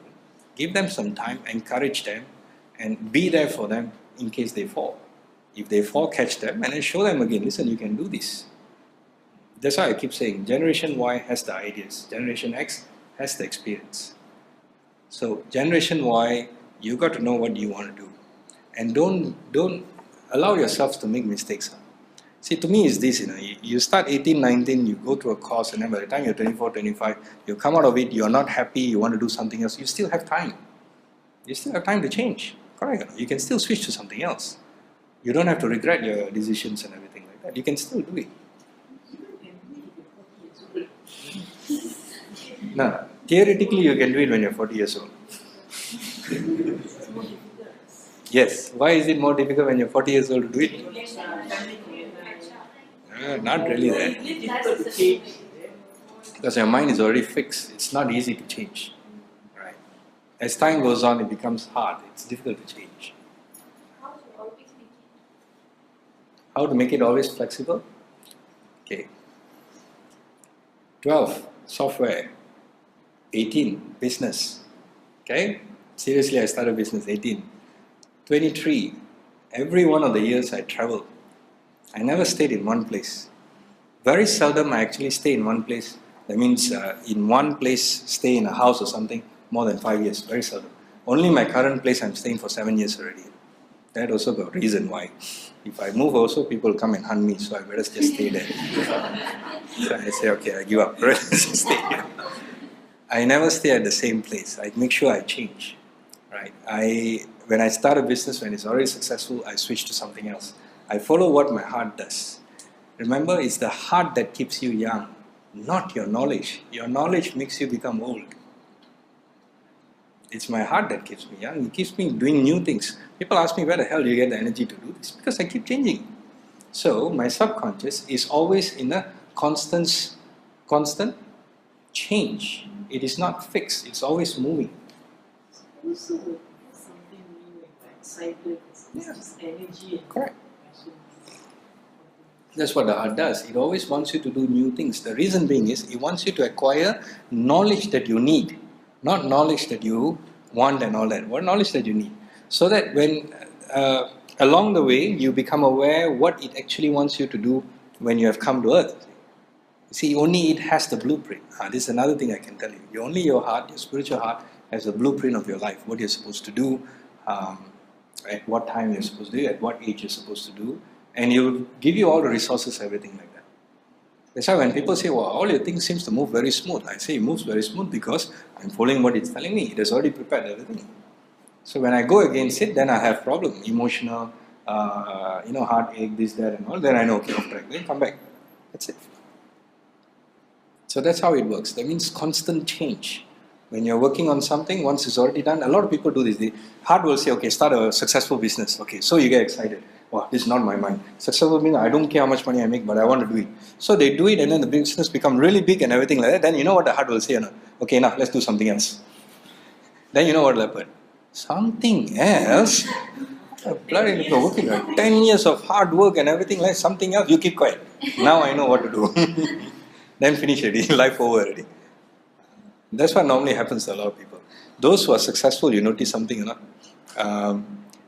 Give them some time, encourage them, and be there for them in case they fall. If they fall, catch them, and then show them again, listen, you can do this. That's why I keep saying, Generation Y has the ideas, Generation X has the experience. So Generation Y, you got to know what you want to do, and don't allow yourselves to make mistakes. See, to me, it's this. You start 18, 19, you go through a course, and then by the time you're 24, 25, you come out of it. You're not happy. You want to do something else. You still have time. You still have time to change. Correct? You can still switch to something else. You don't have to regret your decisions and everything like that. You can still do it. No, theoretically, you can do it when you're 40 years old. Yes. Why is it more difficult when you're 40 years old to do it? Not really that. Because your mind is already fixed. It's not easy to change. Right. As time goes on, it becomes hard. It's difficult to change. How to make it always flexible? Okay. 12, software. 18, business. Okay? Seriously, I started business 18. 23, every one of the years I traveled. I never stayed in one place. Very seldom I actually stay in one place. That means in one place, stay in a house or something, more than 5 years. Very seldom. Only my current place I'm staying for 7 years already. That also got reason why. If I move also, people come and hunt me, so I better just stay there. So I say, okay, I give up. Just stay here. I never stay at the same place. I make sure I change. Right? When I start a business, when it's already successful, I switch to something else. I follow what my heart does. Remember, it's the heart that keeps you young, not your knowledge. Your knowledge makes you become old. It's my heart that keeps me young. It keeps me doing new things. People ask me, where the hell do you get the energy to do this? Because I keep changing. So my subconscious is always in a constant change. It is not fixed. It's always moving. Also, something new and excited. It's just energy and Correct. passion. That's what the heart does. It always wants you to do new things. The reason being is it wants you to acquire knowledge that you need, not knowledge that you want and all that. What knowledge that you need, so that when along the way you become aware what it actually wants you to do when you have come to earth. See, only it has the blueprint. This is another thing I can tell you. Only your heart, your spiritual heart, has the blueprint of your life. What you're supposed to do, at what time you're supposed to do, at what age you're supposed to do, and He'll give you all the resources, everything like that. That's why when people say, "Well, all your things seems to move very smooth," I say it moves very smooth because I'm following what it's telling me. It has already prepared everything. So when I go against it, then I have problem, emotional, heartache, this, that, and all. Then I know, okay, off track. Then come back. That's it. So that's how it works. That means constant change. When you're working on something, once it's already done, a lot of people do this. The heart will say, okay, start a successful business. Okay, so you get excited. Wow, this is not my mind. Successful means I don't care how much money I make, but I want to do it. So they do it, and then the business become really big and everything like that. Then you know what the heart will say? Okay, now let's do something else. Then you know what will happen? Something else? Bloody working like 10 years of hard work and everything like something else. You keep quiet. Now I know what to do. Then finish already, life over already. That's what normally happens to a lot of people. Those who are successful, you notice something,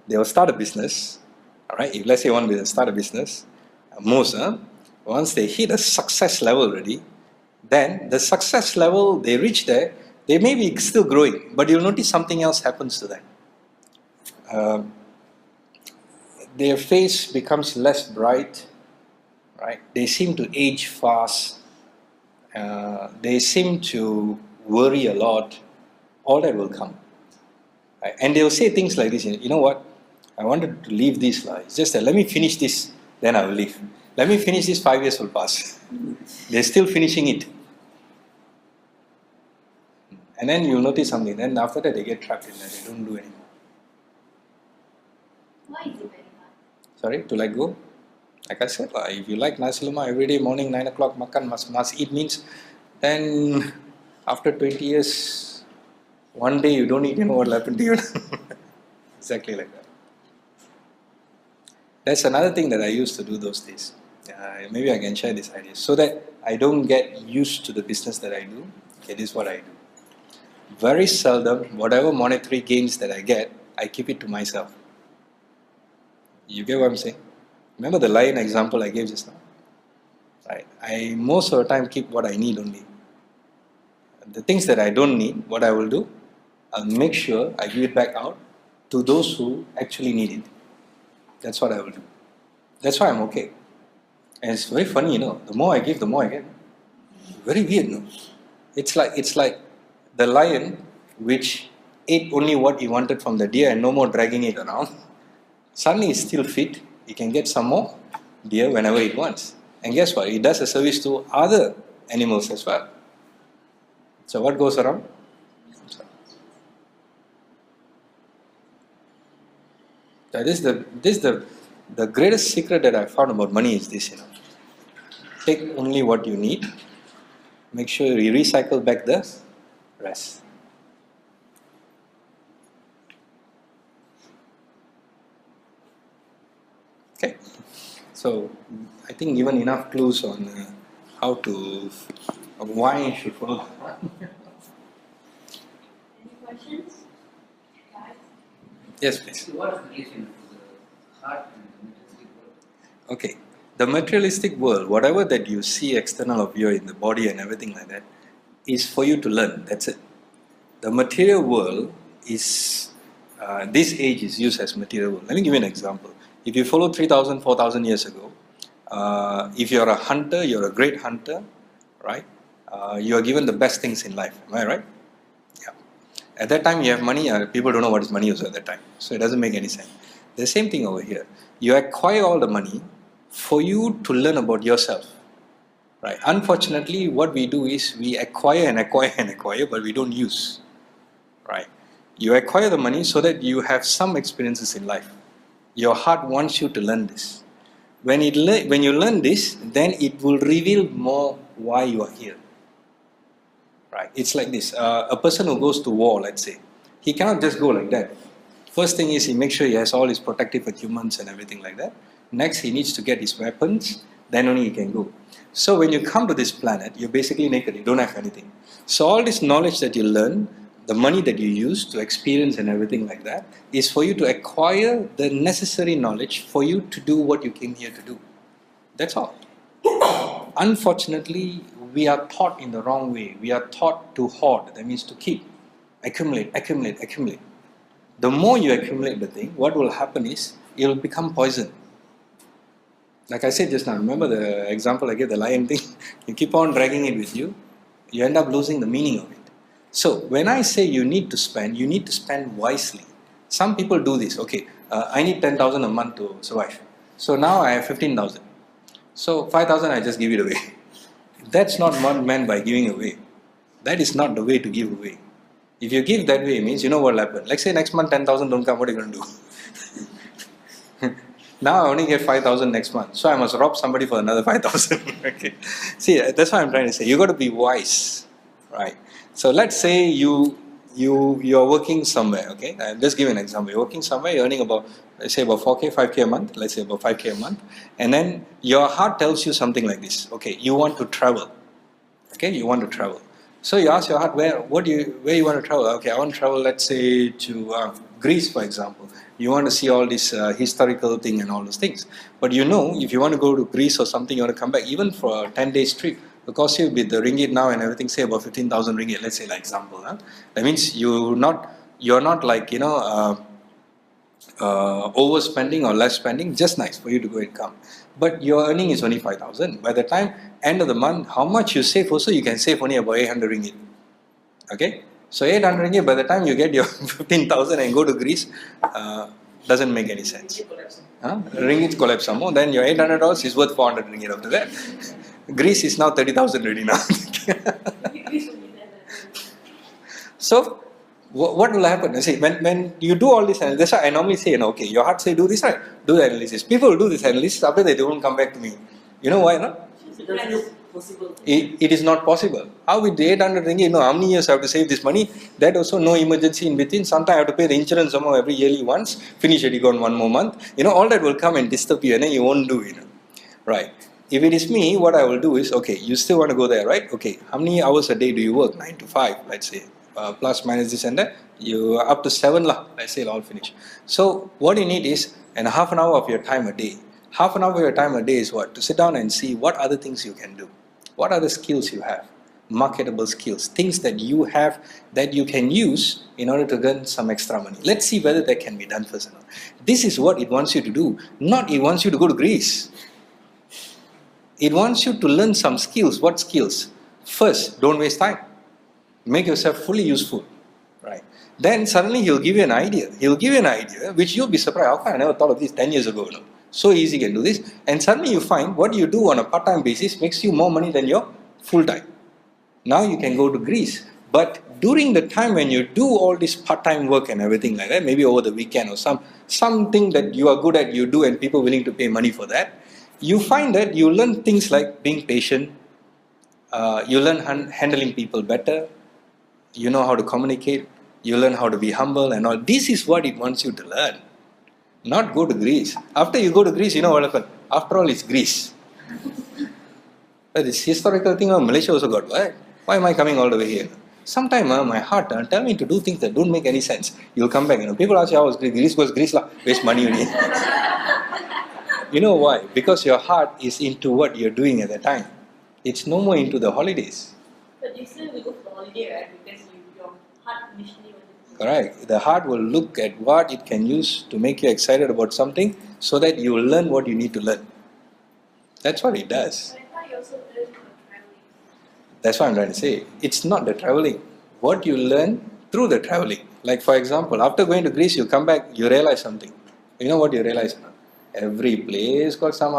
they will start a business. All right, if let's say one will start a business, once they hit a success level already, then the success level they reach there, they may be still growing, but you'll notice something else happens to them. Their face becomes less bright, right? They seem to age fast. They seem to worry a lot. All that will come, right? And they will say things like this. You know what? I wanted to leave this. It's just that let me finish this, then I will leave. Let me finish this. 5 years will pass. They're still finishing it, and then you'll notice something. Then after that, they get trapped in that. They don't do anymore. Why is it very hard? Sorry, to let go. Like I said, if you like nasi lemak every day morning 9 o'clock makan must eat means, then after 20 years, one day you don't eat, you know what will happen to you. Exactly like that. That's another thing that I used to do those days. Maybe I can share this idea so that I don't get used to the business that I do. It is what I do. Very seldom, whatever monetary gains that I get, I keep it to myself. You get what I'm saying? Remember the lion example I gave just now? Right. I most of the time keep what I need only. The things that I don't need, what I will do, I'll make sure I give it back out to those who actually need it. That's what I will do. That's why I'm okay. And it's very funny, the more I give, the more I get. Very weird, no? It's like the lion which ate only what he wanted from the deer and no more dragging it around. Suddenly he's still fit. He can get some more deer whenever he wants. And guess what? He does a service to other animals as well. So what goes around? This is the greatest secret that I found about money is this, Take only what you need. Make sure you recycle back the rest. Okay. So I think given enough clues on why you should follow. Any questions? Guys? Yes, please. So what is the relation to the heart and the materialistic world? Okay. The materialistic world, whatever that you see external of you in the body and everything like that, is for you to learn. That's it. The material world is, this age is used as material world. Let me give you an example. If you follow 3,000, 4,000 years ago, if you're a hunter, you're a great hunter, right? You are given the best things in life. Am I right? Yeah. At that time, you have money. People don't know what is money also at that time. So it doesn't make any sense. The same thing over here. You acquire all the money for you to learn about yourself. Right? Unfortunately, what we do is we acquire and acquire and acquire, but we don't use. Right? You acquire the money so that you have some experiences in life. Your heart wants you to learn this. When you learn this, then it will reveal more why you are here. Right? It's like this. A person who goes to war, let's say, he cannot just go like that. First thing is he makes sure he has all his protective equipments and everything like that. Next, he needs to get his weapons. then only you can go. So when you come to this planet, you're basically naked, you don't have anything. So all this knowledge that you learn, the money that you use to experience and everything like that, is for you to acquire the necessary knowledge for you to do what you came here to do. That's all. Unfortunately, we are taught in the wrong way. We are taught to hoard, that means to keep, accumulate. The more you accumulate the thing, what will happen is, it will become poison. Like I said just now, remember the example I gave, the lion thing? You keep on dragging it with you, you end up losing the meaning of it. So when I say you need to spend wisely. Some people do this, okay, I need 10,000 a month to survive. So now I have 15,000. So 5,000 I just give it away. That's not what meant by giving away. That is not the way to give away. If you give that way, it means you know what will happen. Like say next month 10,000 don't come, what are you going to do? Now I only get 5,000 next month. So I must rob somebody for another 5,000. Okay. See, that's what I'm trying to say. You got to be wise. Right. So let's say you're working somewhere, okay? I'll just give you an example. You're working somewhere, you're earning about, let's say about 4K, 5K a month, let's say about 5K a month, and then your heart tells you something like this, okay, you want to travel, okay, you want to travel. So you ask your heart, where you want to travel? Okay, I want to travel, let's say to Greece, for example. You want to see all this historical thing and all those things. But you know, if you want to go to Greece or something, you want to come back, even for a 10-day trip, because you with the ringgit now and everything, say about 15,000 ringgit, let's say like example. Huh? That means you're not like, overspending or less spending, just nice for you to go and come. But your earning is only 5,000. By the time end of the month, how much you save also, you can save only about 800 ringgit. Okay? So 800 ringgit, by the time you get your 15,000 and go to Greece, doesn't make any sense. Ringgit collapse some more, then your $800 is worth 400 ringgit after that. Greece is now 30,000 already now. So, what will happen? See, when you do all this analysis, that's why I normally say, okay, your heart say do this, right? Do the analysis. People will do this analysis, after that they won't come back to me. You know why, no? It doesn't look possible. It is not possible. How with the 800 ringgit, how many years I have to save this money? That also no emergency in between. Sometimes I have to pay the insurance somehow every yearly once. Finish it, you got 1 more month. All that will come and disturb you and then you won't do it. Right. If it is me, what I will do is, okay, you still want to go there, right? Okay, how many hours a day do you work? 9 to 5, let's say. Plus, minus this and that. You are up to 7, let's say, all finish. So, what you need is half an hour of your time a day. Half an hour of your time a day is what? To sit down and see what other things you can do. What are the skills you have? Marketable skills. Things that you have that you can use in order to earn some extra money. Let's see whether that can be done first or not. This is what it wants you to do. Not it wants you to go to Greece. It wants you to learn some skills. What skills? First, don't waste time. Make yourself fully useful. Right? Then suddenly he'll give you an idea. He'll give you an idea which you'll be surprised. How come I never thought of this 10 years ago? No? So easy you can do this. And suddenly you find what you do on a part-time basis makes you more money than your full-time. Now you can go to Greece. But during the time when you do all this part-time work and everything like that, maybe over the weekend or something that you are good at, you do and people are willing to pay money for that, you find that you learn things like being patient, you learn handling people better, you know how to communicate, you learn how to be humble and all. This is what it wants you to learn. Not go to Greece. After you go to Greece, you know what happened? After all, it's Greece. But this historical thing, Malaysia also got, what? Why am I coming all the way here? Sometimes my heart tell me to do things that don't make any sense. You'll come back, people ask you how was Greece. Greece was Greece, waste money only. You know why? Because your heart is into what you're doing at the time. It's no more into the holidays. But you still will go for the holiday, right? Because your heart initially was... Correct. The heart will look at what it can use to make you excited about something so that you will learn what you need to learn. That's what it does. But I thought you also learned from traveling. That's what I'm trying to say. It's not the traveling. What you learn through the traveling. Like for example, after going to Greece, you come back, you realize something. You know what you realize? Every place got some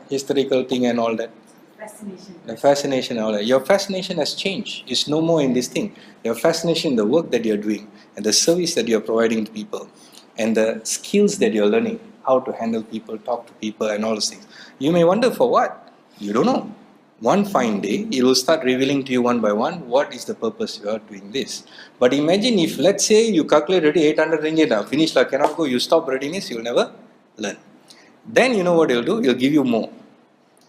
historical thing and all that. Fascination. The fascination and all that. Your fascination has changed. It's no more in this thing. Your fascination in the work that you're doing and the service that you're providing to people and the skills that you're learning, how to handle people, talk to people and all those things. You may wonder for what? You don't know. One fine day, it will start revealing to you one by one what is the purpose you are doing this. But imagine if, let's say, you calculate already 800 ringgit now, finish, cannot go, you stop readiness, you'll never learn. Then you know what he'll do? He'll give you more.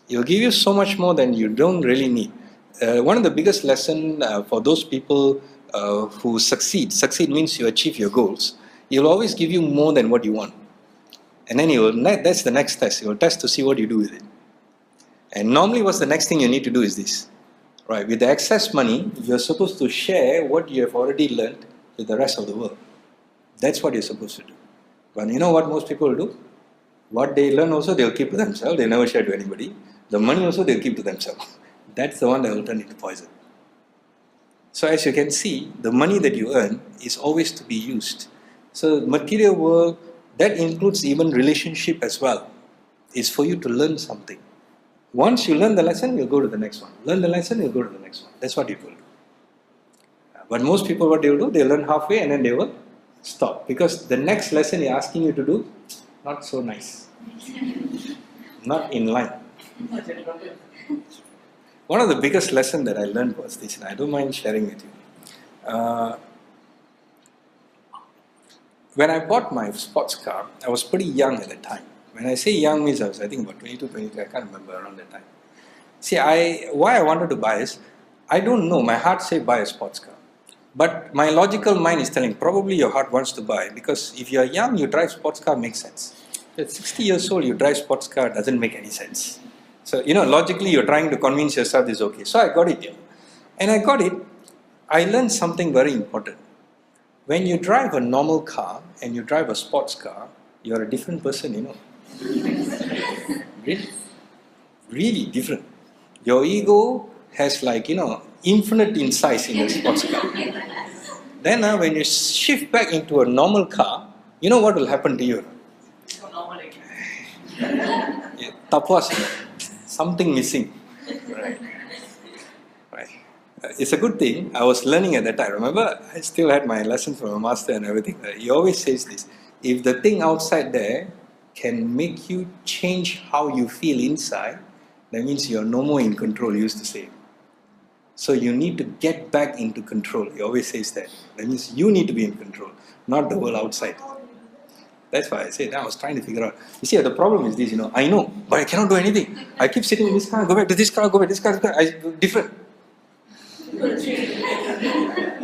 It'll give you so much more than you don't really need. One of the biggest lessons for those people who succeed means you achieve your goals, he'll always give you more than what you want. And then that's the next test. He will test to see what you do with it. And normally what's the next thing you need to do is this. Right, with the excess money, you're supposed to share what you have already learned with the rest of the world. That's what you're supposed to do. But you know what most people do? What they learn also they'll keep to themselves. They never share to anybody. The money also they'll keep to themselves. That's the one that will turn into poison. So as you can see, the money that you earn is always to be used. So material world, that includes even relationship as well. It's for you to learn something. Once you learn the lesson, you'll go to the next one. Learn the lesson, you'll go to the next one. That's what you will do. But most people, what they will do, they learn halfway and then they will stop. Because the next lesson they're asking you to do, not so nice. Not in line. One of the biggest lessons that I learned was this, and I don't mind sharing with you. When I bought my sports car, I was pretty young at the time. When I say young means I was, I think, about 22, 23, I can't remember around that time. See, why I wanted to buy is, I don't know, my heart said buy a sports car. But my logical mind is telling, probably your heart wants to buy, because if you're young, you drive sports car, makes sense. At 60 years old, you drive sports car, doesn't make any sense. So, logically, you're trying to convince yourself this is okay. So I got it. And I got it. I learned something very important. When you drive a normal car and you drive a sports car, you're a different person, Really? Really different. Your ego has infinite in size in a sports car. Then when you shift back into a normal car, you know what will happen to you? Tapas, something missing. Right. It's a good thing. I was learning at that time. Remember, I still had my lessons from a master and everything. He always says this. If the thing outside there can make you change how you feel inside, that means you're no more in control, he used to say. So you need to get back into control. He always says that. That means you need to be in control, not the world outside. That's why I said, I was trying to figure out. You see, the problem is this, I know, but I cannot do anything. I keep sitting in this car, go back to this car, go back to this car, different.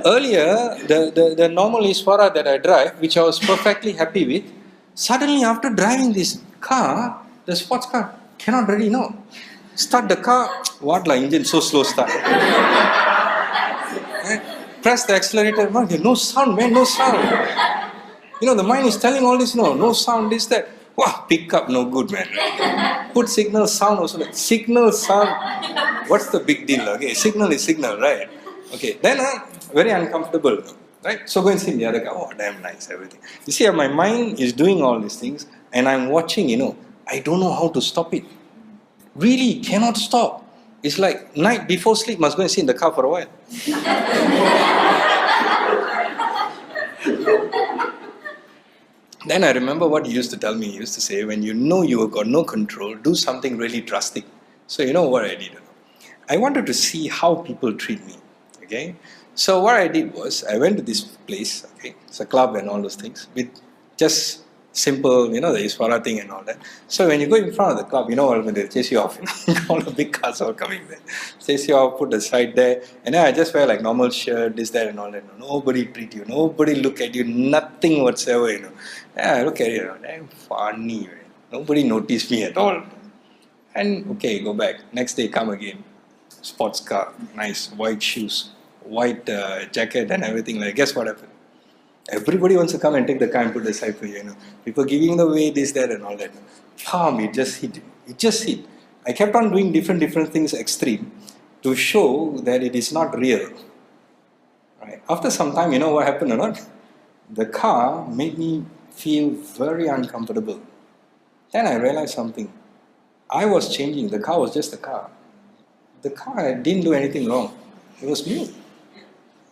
Earlier, the normal Iswara that I drive, which I was perfectly happy with, suddenly after driving this car, the sports car, cannot really start the car, what engine so slow start. Right? Press the accelerator, no sound, man, no sound. The mind is telling all this, no sound, this, that. Wow, pick up, no good, man. Put signal, sound also. Signal, sound. What's the big deal? Okay, signal is signal, right? Okay, then very uncomfortable, right? So go and see the other guy. Oh, damn nice, everything. You see, my mind is doing all these things, and I'm watching, I don't know how to stop it. Really, cannot stop. It's like night before sleep, must go and sit in the car for a while. Then I remember what he used to tell me. He used to say, when you know you have got no control, do something really drastic. So you know what I did? I wanted to see how people treat me. Okay? So what I did was, I went to this place, okay? It's a club and all those things, with just simple, the Iswara thing and all that. So when you go in front of the club, when they chase you off, all the big cars are coming there. Chase you off, put the side there, and then I just wear normal shirt, this, that and all that. Nobody treat you, nobody look at you, nothing whatsoever, Yeah, look at you, damn funny, man. Nobody noticed me at all. And okay, go back. Next day, come again. Sports car, nice, white shoes, white jacket and everything. Guess what happened? Everybody wants to come and take the car and put the side for you, People giving away this, that and all that. Palm, it just hit. It just hit. I kept on doing different things extreme to show that it is not real. Right? After some time, you know what happened or not? The car made me feel very uncomfortable. Then I realized something. I was changing. The car was just a car. The car didn't do anything wrong. It was me.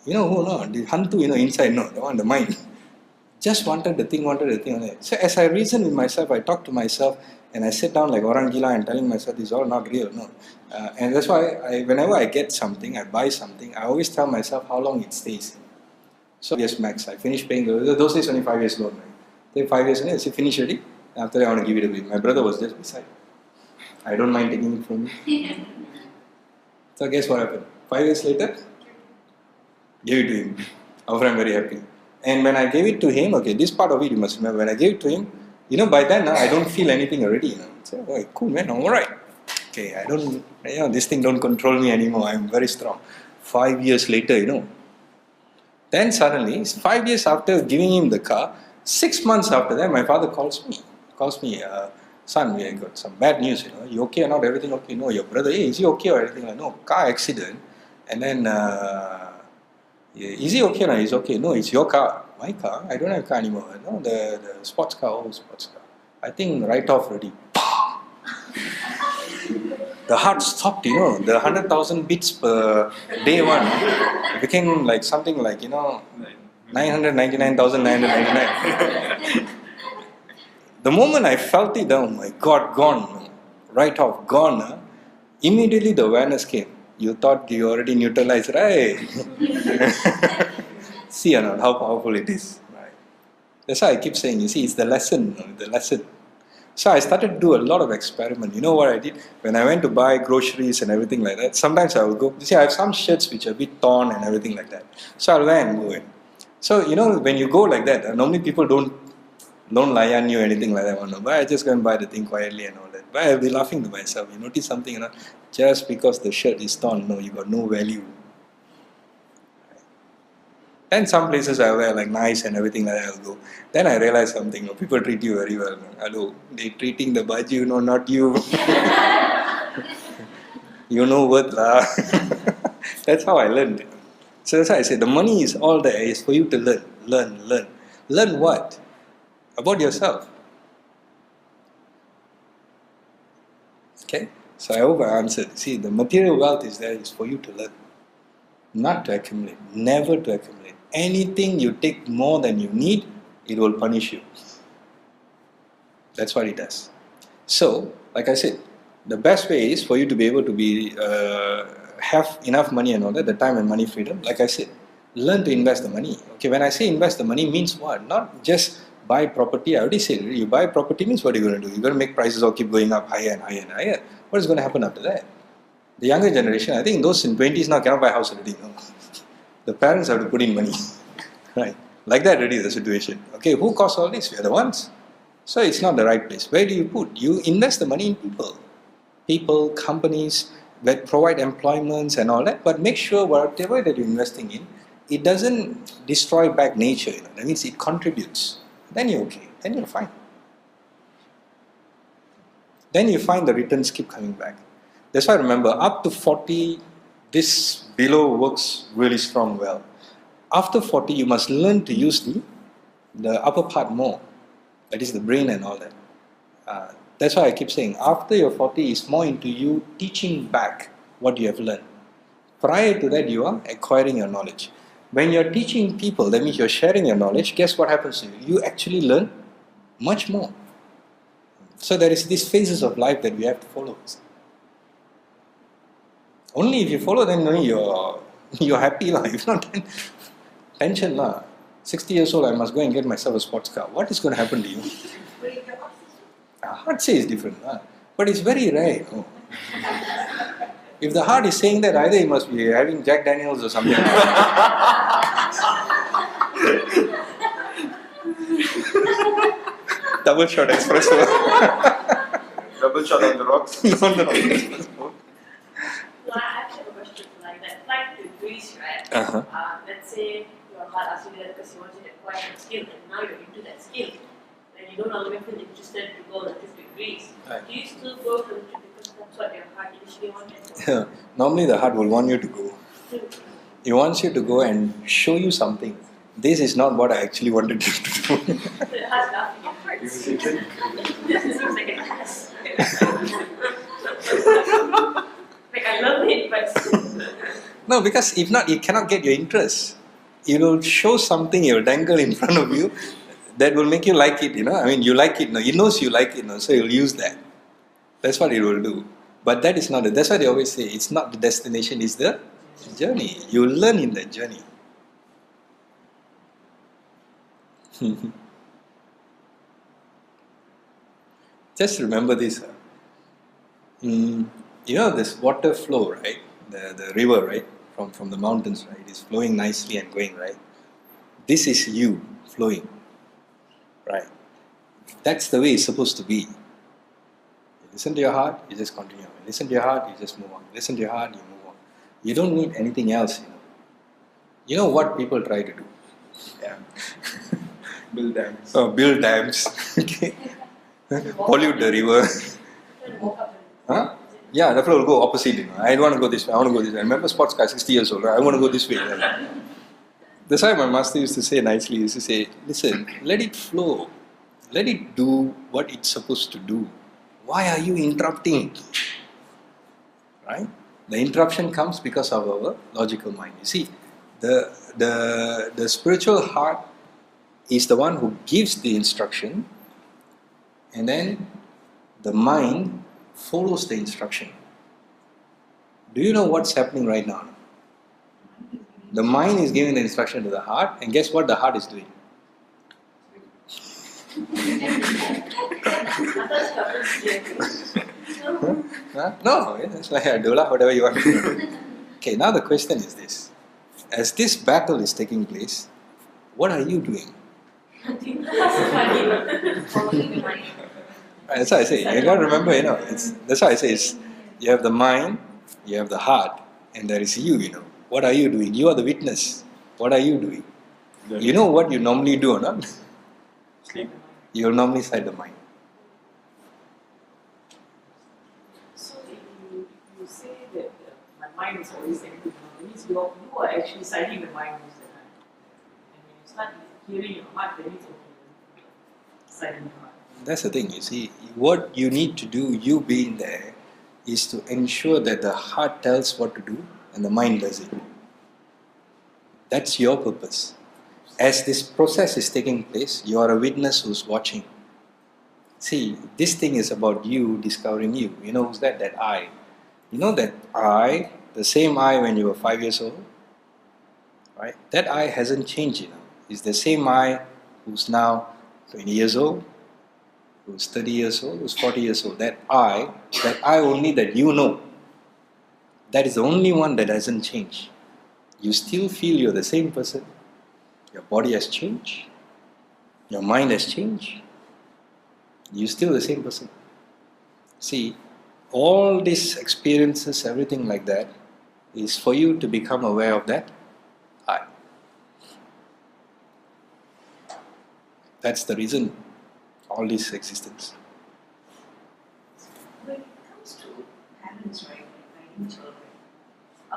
You know who? No, the hantu, inside, no, the one, the mind. Just wanted the thing. So as I reason with myself, I talk to myself, and I sit down like orang gila and telling myself this is all not real. No, and that's why whenever I get something, I buy something, I always tell myself how long it stays. So yes, max. I finished paying those days only 5 years loan. Right? Take 5 years and I say finish already. After that, I want to give it away. My brother was just beside. I don't mind taking it from you. So guess what happened? 5 years later, gave it to him. After I'm very happy. And when I gave it to him, okay, this part of it you must remember. When I gave it to him, by then I don't feel anything already. So, oh, cool man, I'm alright. Okay, I don't, this thing don't control me anymore. I'm very strong. 5 years later, then suddenly, 5 years after giving him the car, 6 months after that, my father calls me, son, we got some bad news, you okay or not, everything okay? No, your brother, hey, is he okay or anything? Like, no, car accident. And then, is he okay or not? He's okay. No, it's your car. My car? I don't have a car anymore. No, the sports car, old sports car. I think right off already. The heart stopped, the 100,000 beats per day one became like something like, 999,999. The moment I felt it, oh my God, gone, right off, gone. Immediately the awareness came. You thought you already neutralized, right? See or not, how powerful it is. Right? That's why I keep saying, you see, it's the lesson, the lesson. So I started to do a lot of experiment. You know what I did? When I went to buy groceries and everything like that, sometimes I will go, you see, I have some shirts which are a bit torn and everything like that. So I'll wear and go in. So, when you go like that, normally people don't layan you or anything like that. But I just go and buy the thing quietly and all that. But I'll be laughing to myself. You notice something, just because the shirt is torn, no, you got no value. And some places I wear like nice and everything like that, I'll go. Then I realize something, people treat you very well. Hello, they treating the baji, not you. Worth lah. That's how I learned. So that's why I say the money is all there. It's for you to learn. Learn what? About yourself. Okay? So I hope I answered. See, the material wealth is there is for you to learn. Not to accumulate. Never to accumulate. Anything you take more than you need, it will punish you. That's what it does. So, like I said, the best way is for you to be able to have enough money and all that, the time and money freedom. Like I said, learn to invest the money. Okay, when I say invest the money, means what? Not just buy property. I already said, you buy property means what are you going to do? You're going to make prices all keep going up higher and higher and higher. What is going to happen after that? The younger generation, I think those in 20s now cannot buy a house already. No? The parents have to put in money. Right? Like that already the situation. Okay, who caused all this? We are the ones. So it's not the right place. Where do you put? You invest the money in people. People, companies that provide employments and all that, but make sure whatever that you're investing in, it doesn't destroy back nature. That means it contributes. Then you're okay. Then you're fine. Then you find the returns keep coming back. That's why I remember up to 40, this below works really strong well. After 40, you must learn to use the upper part more. That is the brain and all that. That's why I keep saying, after you're 40, it's more into you teaching back what you have learned. Prior to that, you are acquiring your knowledge. When you're teaching people, that means you're sharing your knowledge, guess what happens to you? You actually learn much more. So there is these phases of life that we have to follow. Only if you follow, then you're happy. If not, then tension. 60 years old, I must go and get myself a sports car. What is going to happen to you? Heart says different, but it's very rare. If the heart is saying that, either he must be having Jack Daniels or something. Double shot espresso. Double shot on the rocks. On the rocks. Well, I actually have a question like that. Like to Greece, right? Let's say your heart asks you that because you wanted to acquire a skill, and now you're into that skill, and you no longer feel interested to go the trip to Greece. Right. Do you still go for the trip because that's what your heart initially wanted? Normally the heart will want you to go. It wants you to go and show you something. This is not what I actually wanted you to do. So the heart's laughing at first. This seems like an ass. Like I love it, but No, because if not, it cannot get your interest. It will show something, it will dangle in front of you that will make you like it, I mean, you like it, it knows you like it, so you'll use that. That's what it will do. But that is not it. That's why they always say, it's not the destination, it's the journey. You learn in the journey. Just remember this. You know this water flow, right? The river, right? From the mountains, right? Is flowing nicely and going, right? This is you flowing, right? That's the way it's supposed to be. You listen to your heart, you just continue. You listen to your heart, you just move on. You listen to your heart, you move on. You don't need anything else, you know. You know what people try to do? Yeah. Build dams. Oh, build dams. Okay. Pollute the river. Huh? Yeah, the flow will go opposite. You know. I don't want to go this way. I want to go this way. I remember sports car, 60 years old. Right? I want to go this way. That's why my master used to say nicely. He used to say, "Listen, let it flow. Let it do what it's supposed to do. Why are you interrupting it?" Right? The interruption comes because of our logical mind. You see, the spiritual heart is the one who gives the instruction, and then the mind follows the instruction. Do you know what's happening right now? The mind is giving the instruction to the heart, and guess what the heart is doing? Huh? No, it's like Adola, whatever you want to do. Okay, now the question is this. As this battle is taking place, what are you doing? Right, that's why I say, you got to remember, you know, that's why I say you have the mind, you have the heart, and there is you, you know. What are you doing? You are the witness. What are you doing? You know what you normally do or not? Sleep. You will normally side the mind. So if you say that my mind is always active, it means you are actually siding the mind most of the time. And when you start hearing your heart, then it's okay. Siding the heart. That's the thing, you see. What you need to do, you being there, is to ensure that the heart tells what to do and the mind does it. That's your purpose. As this process is taking place, you are a witness who's watching. See, this thing is about you discovering you. You know who's that? That I. You know that I, the same I when you were 5 years old, right? That I hasn't changed, you know. It's the same I who's now 20 years old, who's 30 years old, who's 40 years old. That I only that you know, that is the only one that hasn't changed. You still feel you're the same person. Your body has changed. Your mind has changed. You're still the same person. See, all these experiences, everything like that, is for you to become aware of that I. That's the reason all this existence. When it comes to parents, right, guiding children, I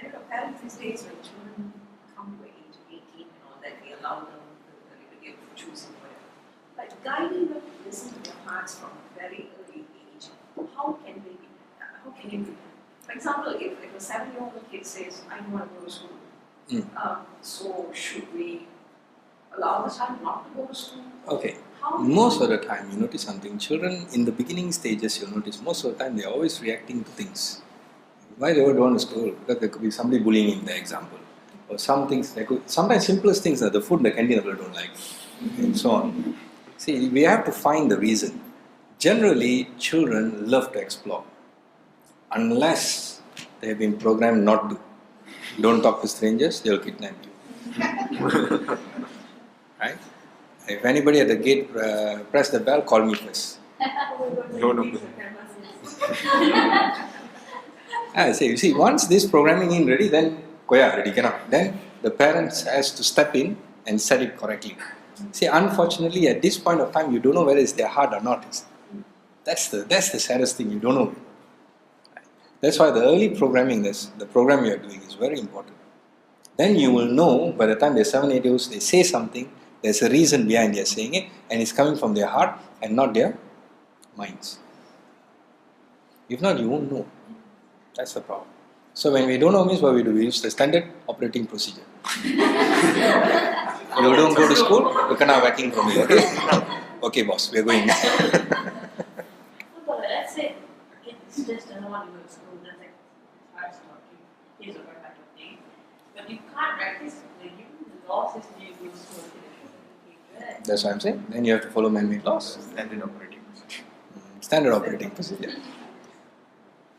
don't know, parents these days when children come to age 18 and all that, they allow them the liberty of choosing whatever. But guiding them to listen to their hearts from a very early age, how can they be? How can you do that? For example, if a 7-year-old kid says, "I don't want to go to school," so should we allow the child not to go to school? Okay. How Most of the time, you notice something. Children in the beginning stages, you notice most of the time they're always reacting to things. Why they don't want to school? Because there could be somebody bullying in the example, or some things. Sometimes simplest things are the food in the canteen people don't like, and so on. See, we have to find the reason. Generally, children love to explore, unless they have been programmed not to. Don't talk to strangers; they'll kidnap you. Right? If anybody at the gate press the bell, call me first. No. I say, you see, once this programming in ready, then Koya ready cannot. Then the parents has to step in and set it correctly. See, unfortunately, at this point of time, you don't know whether it's their heart or not. That's the saddest thing. You don't know. That's why the early programming, the program you are doing, is very important. Then you will know by the time they're 7, 8 years, they say something. There's a reason behind their saying it, and it's coming from their heart and not their minds. If not, you won't know. That's the problem. So when we don't know means what we do, we use the standard operating procedure. You don't go to school, you cannot working from here. Okay? Okay, boss, we're going. But let's say kids just doesn't want to go to school, that's like hard talking, kids are going back to thing. But you can't practice like you the law says you go to school. That's what I'm saying. Then you have to follow man-made laws. Standard operating procedure. Standard operating procedure.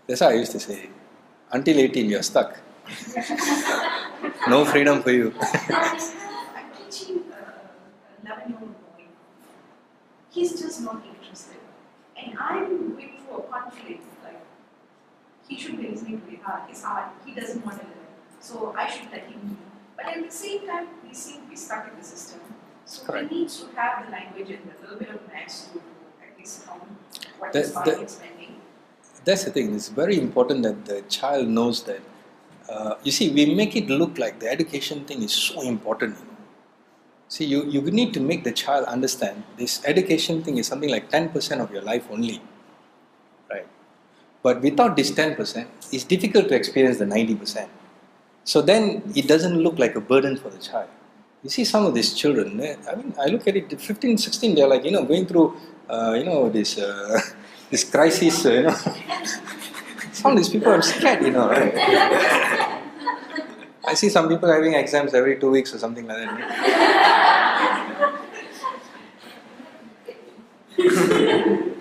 That's how I used to say, until 18 you're stuck. No freedom for you. I'm teaching a 11-year-old boy. He's just not interested. And I'm going through a conflict, like, he should be listening to his heart, he doesn't want to learn. So I should let him be. But at the same time, we seem to be stuck in the system. So Correct. he needs to have the language and a little bit of maths to at least count what That- he's buying and spending. That's the thing, it's very important that the child knows that. You see, we make it look like the education thing is so important. See, you need to make the child understand this education thing is something like 10% of your life only. Right? But without this 10%, it's difficult to experience the 90%. So then it doesn't look like a burden for the child. You see some of these children, I mean, I look at it, 15, 16, they're like, going through, this this crisis, Some of these people are scared, right? I see some people having exams every 2 weeks or something like that.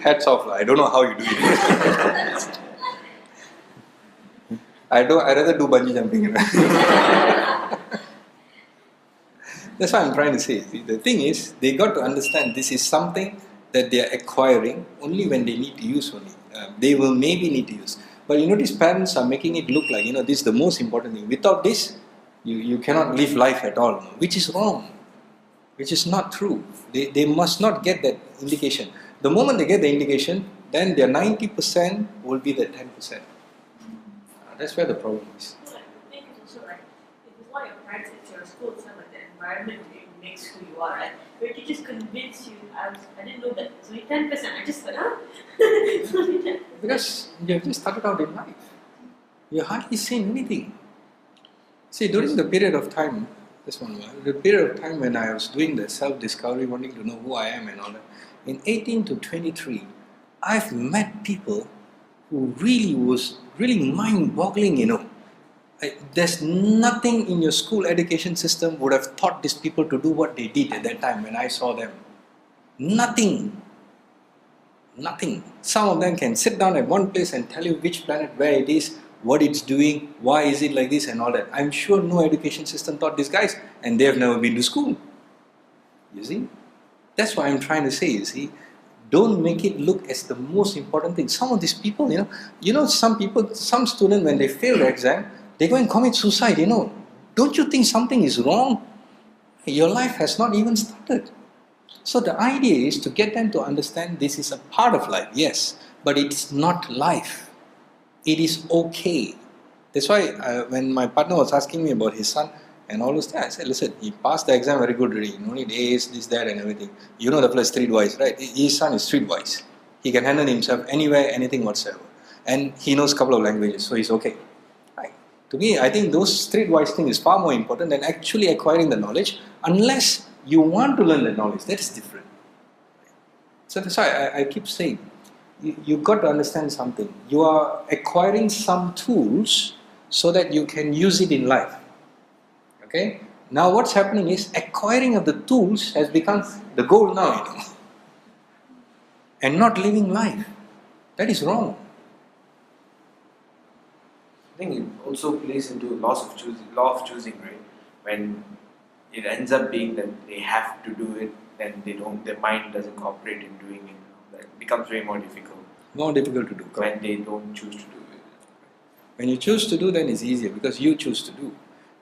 Hats off, I don't know how you do it. I'd rather do bungee jumping. That's what I'm trying to say. See, the thing is, they got to understand this is something that they are acquiring only when they need to use only. They will maybe need to use. But you notice parents are making it look like, this is the most important thing. Without this, you cannot live life at all, which is wrong. Which is not true. They must not get that indication. The moment they get the indication, then their 90% will be the 10%. That's where the problem is. I think it's also like, if it's not your parents, it's your school, it's not like the environment that makes who you are, right? Where teachers convince you, I didn't know that it's only 10%, I just thought, it's only 10%. Because you have just started out in life. You're hardly saying anything. See, during the period of time, the period of time when I was doing the self-discovery, wanting to know who I am and all that, in 18 to 23, I've met people who was really mind-boggling, There's nothing in your school education system would have taught these people to do what they did at that time when I saw them. Nothing. Nothing. Some of them can sit down at one place and tell you which planet, where it is, what it's doing, why is it like this and all that. I'm sure no education system taught these guys and they have never been to school. You see? That's what I'm trying to say, you see. Don't make it look as the most important thing. Some of these people, some students when they fail the exam, they go and commit suicide, Don't you think something is wrong? Your life has not even started. So the idea is to get them to understand this is a part of life, yes, but it's not life. It is okay. That's why when my partner was asking me about his son and all those things, I said, listen, he passed the exam very good already. No need A's, this, that and everything. You know the place streetwise, right? His son is streetwise. He can handle himself anywhere, anything whatsoever. And he knows a couple of languages, so he's okay. Right? To me, I think those streetwise thing is far more important than actually acquiring the knowledge, unless you want to learn the knowledge. That is different. So that's why I keep saying, you've got to understand something. You are acquiring some tools so that you can use it in life. Okay? Now what's happening is acquiring of the tools has become the goal now, and not living life. That is wrong. I think it also plays into law of choosing, right? When it ends up being that they have to do it, then their mind doesn't cooperate in doing it. That becomes way more difficult. More difficult to do. When they don't choose to do it. When you choose to do, then it's easier because you choose to do.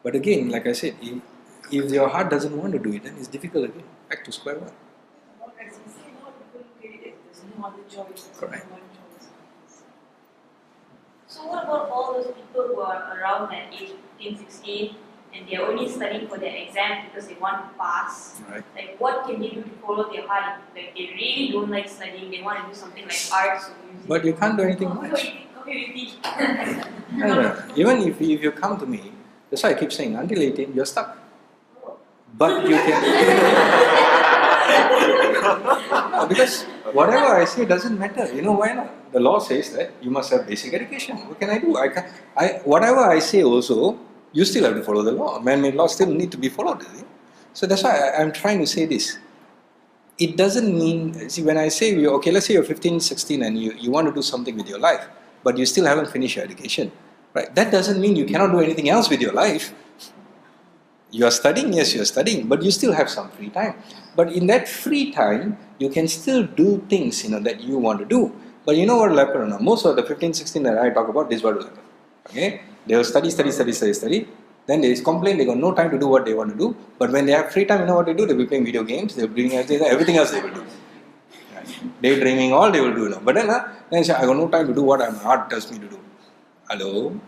But again, like I said, if your heart doesn't want to do it, then it's difficult again. Back to square one. As you say, a lot of people look at it, there's no other choice. Correct. One choice. So what about all those people who are around that age, 15, 16, and they're only studying for their exam because they want to pass? Right. Like, what can they do to follow their heart? Like, they really don't like studying, they want to do something like arts or music. But you can't do anything much. No. Even if you come to me, that's why I keep saying, until 18, you're stuck. But you can... No, because whatever I say doesn't matter. You know why not? The law says that you must have basic education. What can I do? Whatever I say also, you still have to follow the law. Man-made laws still need to be followed. So that's why I'm trying to say this. it doesn't mean, see, when I say, okay, let's say you're 15, 16 and you want to do something with your life, but you still haven't finished your education, right? That doesn't mean you cannot do anything else with your life. You are studying, yes, you are studying, but you still have some free time. But in that free time, you can still do things, that you want to do. But you know what will happen? Most of the 15, 16 that I talk about, this is what will happen. Okay? They will study. Then they complain, they got no time to do what they want to do. But when they have free time, you know what they do? They'll be playing video games, they'll be doing everything else they will do. Daydreaming, all they will do now. But then they say, I got no time to do what my heart tells me to do. Hello?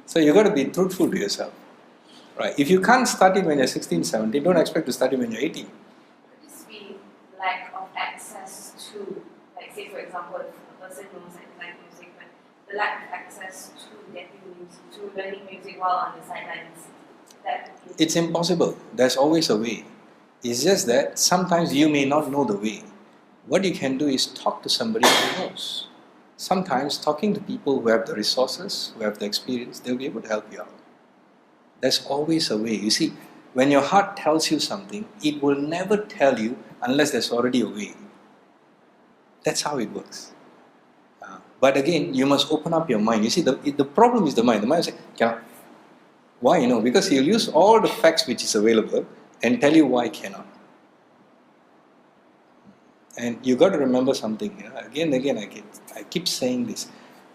So you got to be truthful to yourself. Right? If you can't start it when you're 16, 17, don't expect to start it when you're 18. Could this be lack of access to, like say for example, if a person knows I like music, but the lack of access to getting music, to learning music while on the sidelines, that is It's impossible. There's always a way. It's just that sometimes you may not know the way. What you can do is talk to somebody who knows. Sometimes talking to people who have the resources, who have the experience, they'll be able to help you out. There's always a way. You see, when your heart tells you something, it will never tell you unless there's already a way. That's how it works. But again, you must open up your mind. You see, the problem is the mind. The mind will say, cannot. Why? Because he'll use all the facts which is available and tell you why cannot. And you got to remember something. Again and again, I keep saying this.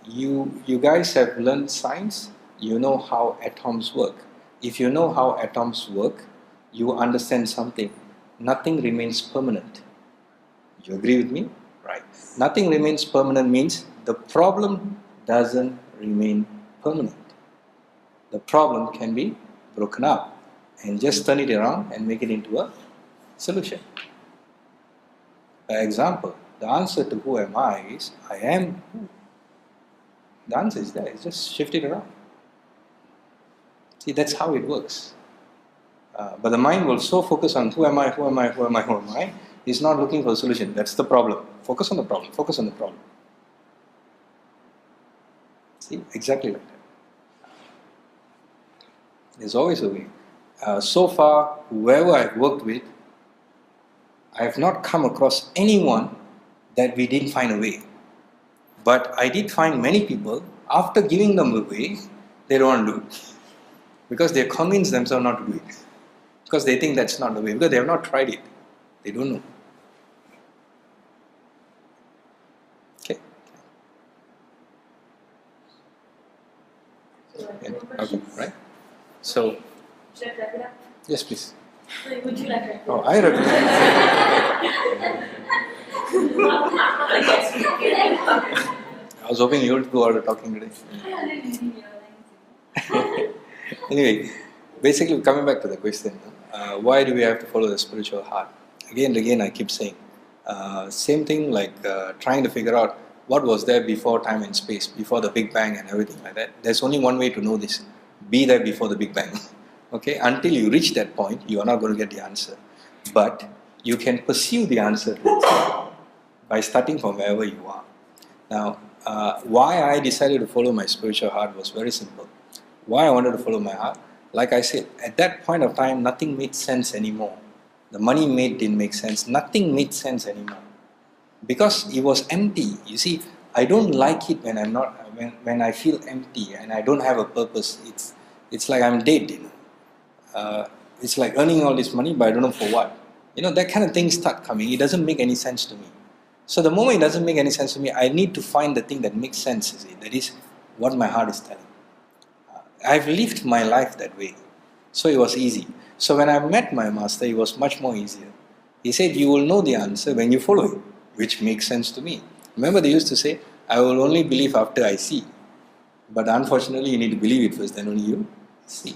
You guys have learned science. You know how atoms work. If you know how atoms work, you understand something. Nothing remains permanent. You agree with me? Right. Nothing remains permanent means the problem doesn't remain permanent. The problem can be broken up and just turn it around and make it into a solution. For example, the answer to who am I is I am who. The answer is there. It's just shift it around. See, that's how it works. But the mind will so focus on who am I, who am I, who am I, who am I. It's not looking for a solution. That's the problem. Focus on the problem. Focus on the problem. See, exactly like that. There's always a way. So far, whoever I've worked with, I have not come across anyone that we didn't find a way. But I did find many people, after giving them a way, they don't want to do it. Because they convince themselves not to do it. Because they think that's not the way. Because they have not tried it. They don't know. Okay. Okay, right? So, should I wrap it up? yes, please. Would you like to wrap it Oh, up? I recommend. I was hoping you would do all the talking today. Anyway, basically coming back to the question, why do we have to follow the spiritual heart? Again and again I keep saying, same thing like trying to figure out what was there before time and space, before the Big Bang and everything like that. There's only one way to know this. Be there before the Big Bang. Okay, until you reach that point, you are not going to get the answer. But you can pursue the answer by starting from wherever you are. Now, why I decided to follow my spiritual heart was very simple. Why I wanted to follow my heart? Like I said, at that point of time, nothing made sense anymore. The money didn't make sense. Nothing made sense anymore. Because it was empty. You see, I don't like it when when I feel empty and I don't have a purpose. It's like I'm dead, it's like earning all this money, but I don't know for what. That kind of things start coming. It doesn't make any sense to me. So the moment it doesn't make any sense to me, I need to find the thing that makes sense. That is what my heart is telling. I've lived my life that way. So it was easy. So when I met my master, it was much more easier. He said, you will know the answer when you follow it, which makes sense to me. Remember they used to say, I will only believe after I see. But unfortunately, you need to believe it first, then only you see.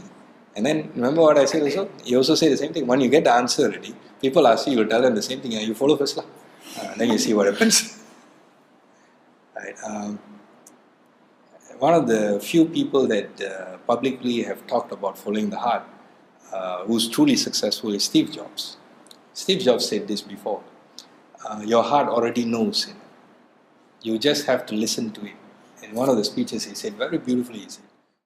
And then, remember what I said also? He also said the same thing. When you get the answer already, people ask you, you will tell them the same thing, and you follow first. Then you see what happens. Right. One of the few people that publicly have talked about following the heart, who's truly successful, is Steve Jobs. Steve Jobs said this before. Your heart already knows. You just have to listen to it. In one of the speeches he said, very beautifully he said,